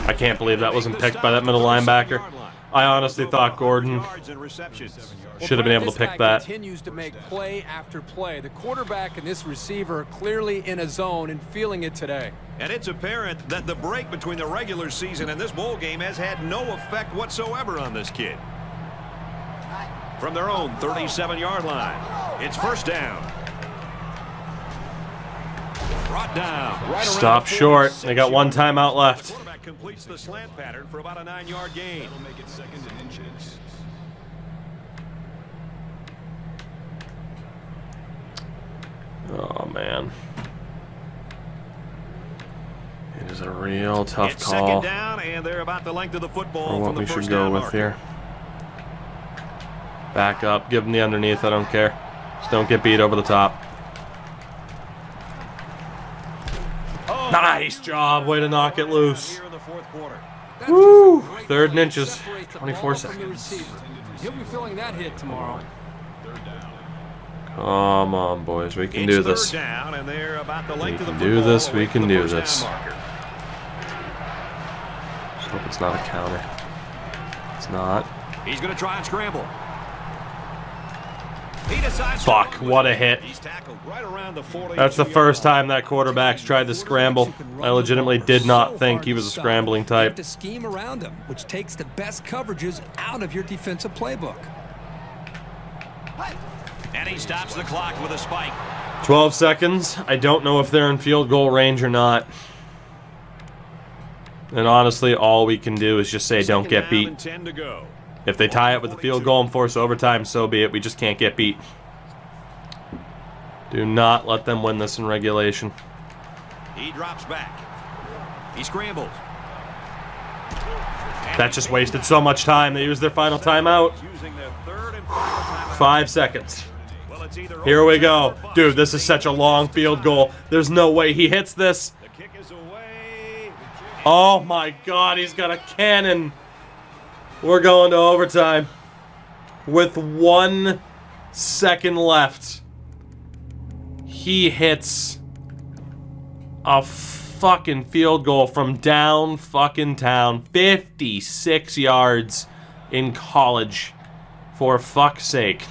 I can't believe that wasn't picked by that middle linebacker. I honestly thought Gordon should have been able to pick that. Continues to make play after play. The quarterback and this receiver are clearly in a zone and feeling it today. And it's apparent that the break between the regular season and this bowl game has had no effect whatsoever on this kid. From their own 37-yard line, it's first down. Brought down. Right Stop short. They got one timeout left. Quarterback completes the slant pattern for about a 9-yard gain. That'll make it second and inches. Oh, man. It is a real tough It's call. second down, and they're about the length of the football Or what from the we should first go down with marker. here. Back up. Give him the underneath. I don't care. Just don't get beat over the top. Oh, Nice job. Way to knock it loose. Here in the fourth quarter. Woo! Third and inches. 24 seconds. He'll be feeling that hit tomorrow. Come on, boys. We can It's do third this. down, and they're about the length of the can do football this, we away can from the do first this. down marker. Just hope it's not a counter. It's not. He's going to try and scramble. He decides Fuck, to run what with a it. hit. He's tackled right around the 42 That's the first yard time that quarterback's tried to scramble. I legitimately did not think he was a scrambling You have type. to scheme around him, which takes the best coverages out of your defensive playbook. line. And he stops the clock with a spike. 12 seconds. I don't know if they're in field goal range or not. And honestly, all we can do is just say don't get beat. Second down and 10 to go. If they tie it with the field goal and force overtime, so be it. We just can't get beat. Do not let them win this in regulation. He drops back. He scrambles. That just wasted so much time. They used their final timeout. Using their third and final timeout. 5 seconds. Well, it's either Here we overtime go. or bust. Dude, this is such a long field goal. There's no way he hits this. The kick is away. Oh my God, he's got a cannon. We're going to overtime with 1 second left. He hits a fucking field goal from down fucking town. 56 yards in college. For fuck's sake.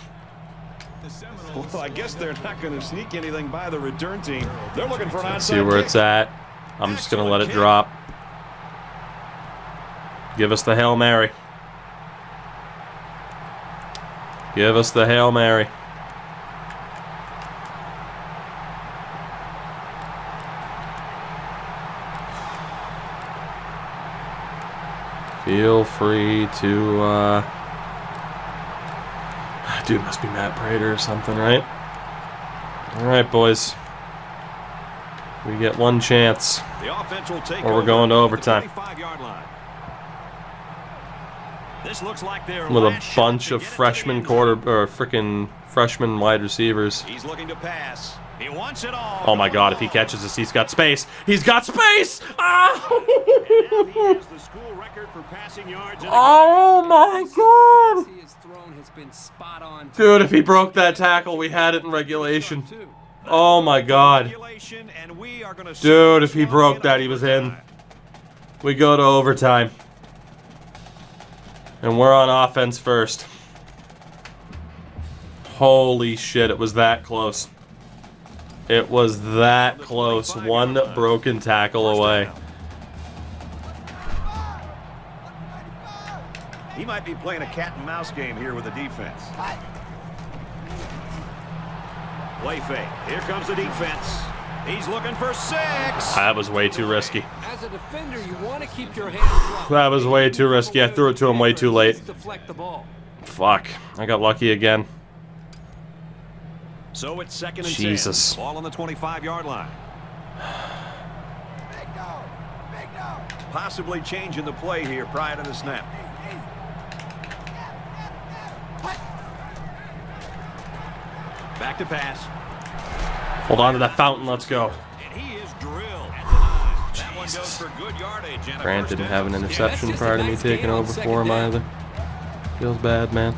Well, I guess they're not going to sneak anything by the return team. They're looking for an onside See where kick. it's at. I'm just going to let it drop. Give us the Hail Mary. Give us the Hail Mary. Feel free to, dude, must be Matt Prater or something, right? All right, boys. We get one chance. The offense will take Or we're over going to at the overtime. 25-yard line. This looks like their With a last shot bunch to of get it to freshman the end zone. freaking freshman wide receivers. He's looking to pass. He wants it all. Oh my God, if he catches this, he's got space. He's got space! Ah! And now he has the school record for passing yards in a Oh my God! He has thrown has been spot on. Dude, if he broke that tackle, we had it in regulation. Oh my God. regulation, and we are gonna Dude, if he see broke that, he was in. overtime. We go to overtime. And we're on offense first. Holy shit, it was that close. It was that close. One broken tackle away. He might be playing a cat and mouse game here with the defense. Play fake. Here comes the defense. He's looking for 6. That was way too risky. As a defender, you want to keep your hands up. That was way too risky. I threw it to him way too late. Deflect the ball. Fuck. I got lucky again. So it's second and Jesus. 10. Ball on the 25-yard line. Possibly changing the play here prior to the snap. Back to pass. Hold on to that fountain. Let's go. And he is for good yardage and a Grant first didn't down. have an interception just a prior to me nice taking gain on over second for him down. either. Feels bad, man.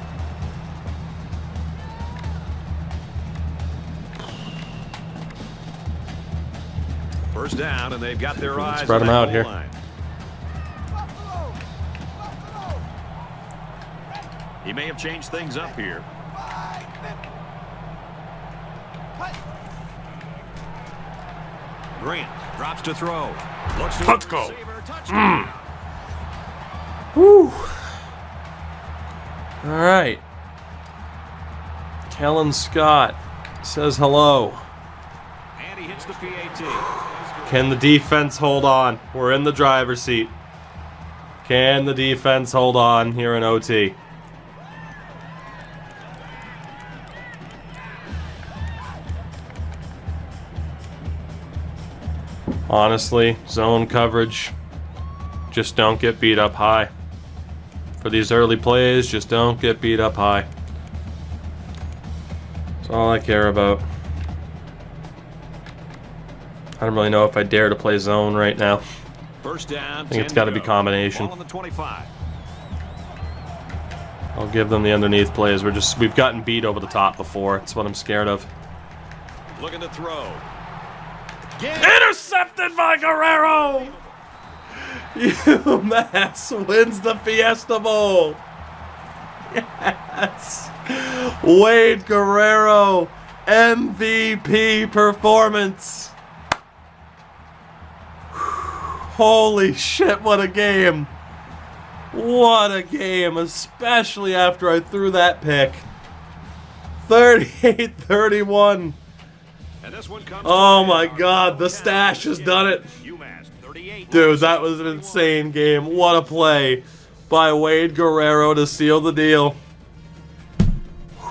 First down, and they've got their eyes Spread on them that out goal here. line. He may have changed things up here. Grant drops to throw. Looks to Let's go. receiver. Touchdown. Whew. All right. Kellen Scott says hello. And he hits the PAT. Can the defense hold on? We're in the driver's seat. Can the defense hold on here in OT? Honestly, zone coverage, just don't get beat up high. For these early plays, just don't get beat up high. That's all I care about. I don't really know if I dare to play zone right now. First down. I think it's got to be combination. Ball on the 25. I'll give them the underneath plays. We've gotten beat over the top before. That's what I'm scared of. Looking to throw. Intercepted by Guerrero! UMass wins the Fiesta Bowl. Yes. Wade Guerrero, MVP performance. Holy shit, what a game. What a game, especially after I threw that pick. 38-31. And this one comes Oh my god, the stash has done it. UMass 38. Dude, that was an insane game. What a play by Wade Guerrero to seal the deal.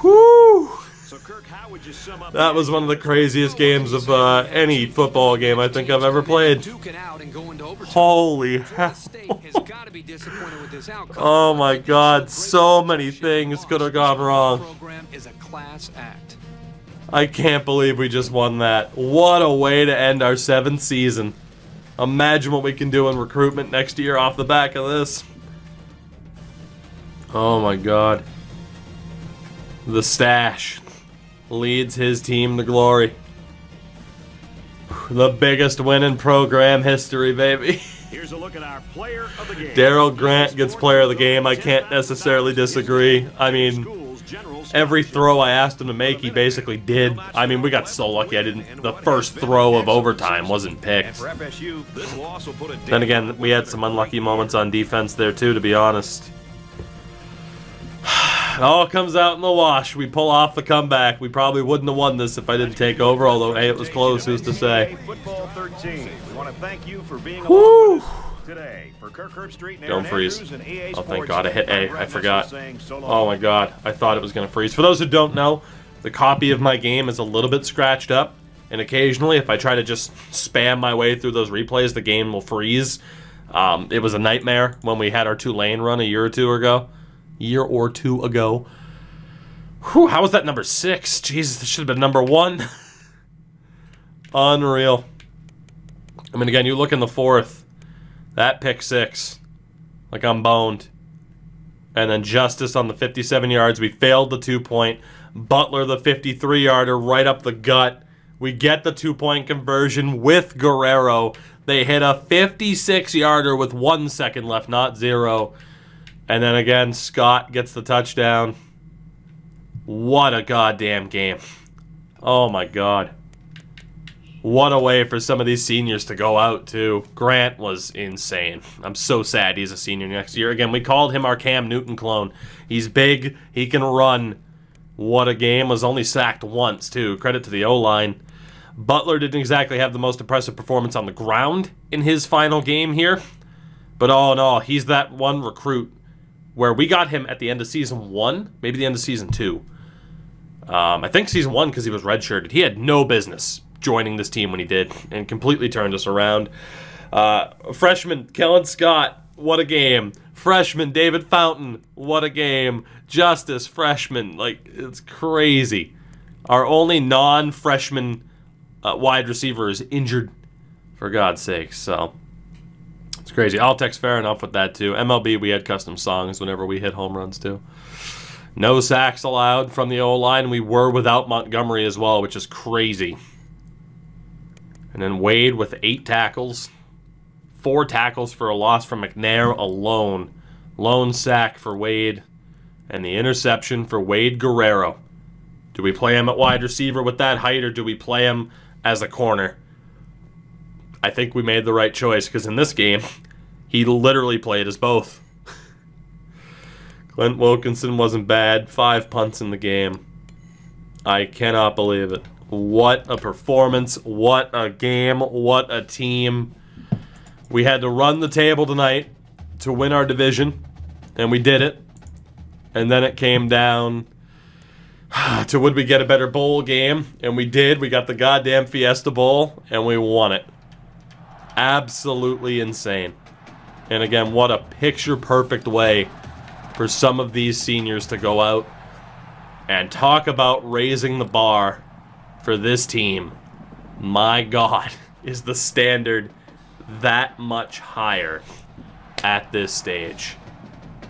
Whew. So Kirk, how would you sum up That was one of the craziest games of any football game I think I've ever played. Duking out and going to overtime. Holy Florida hell. State has got to be disappointed with this outcome. Oh my god, so many things could have gone wrong. Program is a class act. I can't believe we just won that. What a way to end our 7th season. Imagine what we can do in recruitment next year off the back of this. Oh my god. The stash leads his team to glory. The biggest win in program history, baby. Here's a look at our player of the game. Daryl Grant gets player of the game. I can't necessarily disagree. I mean, every throw I asked him to make, he basically did. I mean, we got so lucky the first throw of overtime wasn't picked. For FSU, this loss will put a Then again, we had some unlucky moments on defense there too, to be honest. It all comes out in the wash. We pull off the comeback. We probably wouldn't have won this if I didn't take over, although, hey, it was close, who's to say. Football 13. We want to thank you for being Woo! along with us today. For Kirk Herbstreit and Don't Aaron freeze. Andrews and EA Oh, Sports, thank God I hit A. I forgot. saying so long. Oh my God, I thought it was going to freeze. For those who don't know, the copy of my game is a little bit scratched up, and occasionally, if I try to just spam my way through those replays, the game will freeze. It was a nightmare when we had our Tulane run a year or two ago. Whew, how was that number 6? Jesus, this should have been number 1. Unreal. I mean, again, you look in the 4th. That pick 6. Like I'm boned. And then Justice on the 57 yards. We failed the 2-point. Butler, the 53-yarder, right up the gut. We get the 2-point conversion with Guerrero. They hit a 56-yarder with 1 second left, not 0. And then again, Scott gets the touchdown. What a goddamn game. Oh my God. What a way for some of these seniors to go out, too. Grant was insane. I'm so sad he's a senior next year. Again, we called him our Cam Newton clone. He's big. He can run. What a game. Was only sacked once, too. Credit to the O-line. Butler didn't exactly have the most impressive performance on the ground in his final game here. But all in all, he's that one recruit where we got him at the end of Season 1, maybe the end of Season 2. I think Season 1 because he was redshirted. He had no business joining this team when he did and completely turned us around. Freshman Kellen Scott, what a game. Freshman David Fountain, what a game. Justice, freshman, like, it's crazy. Our only non-freshman wide receiver is injured, for God's sake. So, It's crazy. Altex, fair enough with that, too. MLB, we had custom songs whenever we hit home runs, too. No sacks allowed from the O-line. We were without Montgomery as well, which is crazy. And then Wade with 8 tackles. 4 tackles for a loss from McNair alone. Lone sack for Wade. And the interception for Wade Guerrero. Do we play him at wide receiver with that height, or do we play him as a corner? I think we made the right choice, because in this game, he literally played as both. Clint Wilkinson wasn't bad. 5 punts in the game. I cannot believe it. What a performance. What a game. What a team. We had to run the table tonight to win our division, and we did it. And then it came down to would we get a better bowl game, and we did. We got the goddamn Fiesta Bowl, and we won it. Absolutely insane. And again, what a picture-perfect way for some of these seniors to go out and talk about raising the bar for this team. My God, is the standard that much higher at this stage.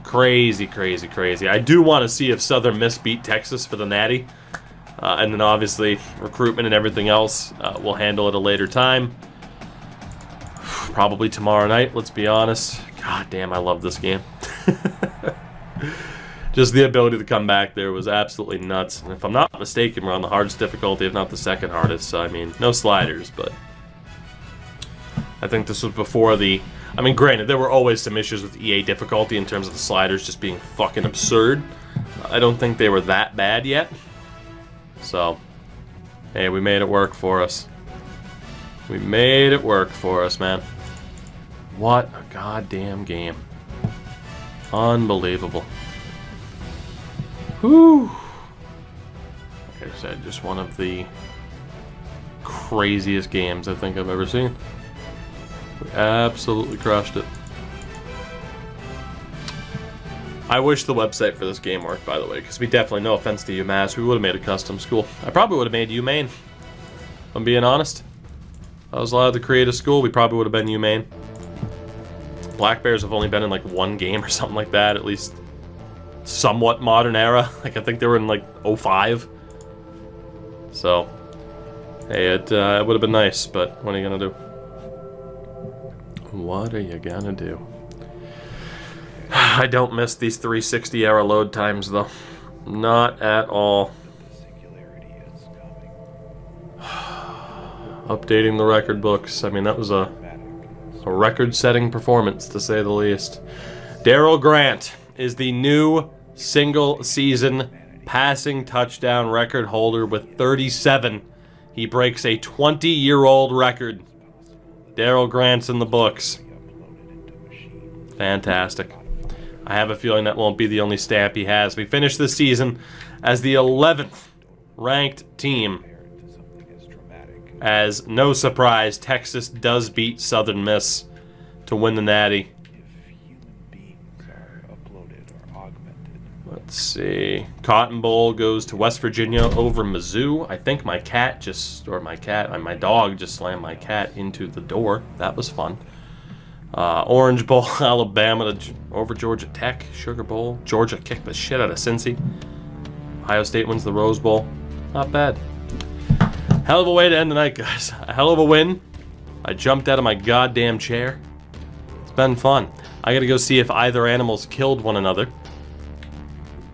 Crazy, crazy, crazy. I do want to see if Southern Miss beat Texas for the Natty. And then obviously recruitment and everything else, we'll handle at a later time. Probably tomorrow night, let's be honest. God damn, I love this game. Just the ability to come back there was absolutely nuts. And if I'm not mistaken, we're on the hardest difficulty, if not the second hardest. So, I mean, no sliders, but I think this was before the... I mean, granted, there were always some issues with EA difficulty in terms of the sliders just being fucking absurd. I don't think they were that bad yet. So, hey, we made it work for us. We made it work for us, man. What a goddamn game. Unbelievable. Whew. Like I said, just one of the craziest games I think I've ever seen. We absolutely crushed it. I wish the website for this game worked, by the way, because we definitely, no offense to UMass, we would have made a custom school. I probably would have made UMaine, if I'm being honest. If I was allowed to create a school, we probably would have been UMaine. Black Bears have only been in like 1 game or something like that, at least somewhat modern era. Like, I think they were in like 05. So, hey, it would have been nice, but what are you going to do? What are you going to do? I don't miss these 360-hour load times, though. Not at all. Updating the record books. I mean, that was a record-setting performance, to say the least. Darryl Grant is the new single-season passing touchdown record holder with 37. He breaks a 20-year-old record. Darryl Grant's in the books. Fantastic. I have a feeling that won't be the only stamp he has. We finished this season as the 11th ranked team. As, no surprise, Texas does beat Southern Miss to win the Natty. Let's see. Cotton Bowl goes to West Virginia over Mizzou. I think my cat just, or my dog just slammed my cat into the door. That was fun. Orange Bowl, Alabama over Georgia Tech. Sugar Bowl. Georgia kicked the shit out of Cincy. Ohio State wins the Rose Bowl. Not bad. Hell of a way to end the night, guys. A hell of a win. I jumped out of my goddamn chair. It's been fun. I gotta go see if either animals killed one another.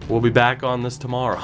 We'll be back on this tomorrow.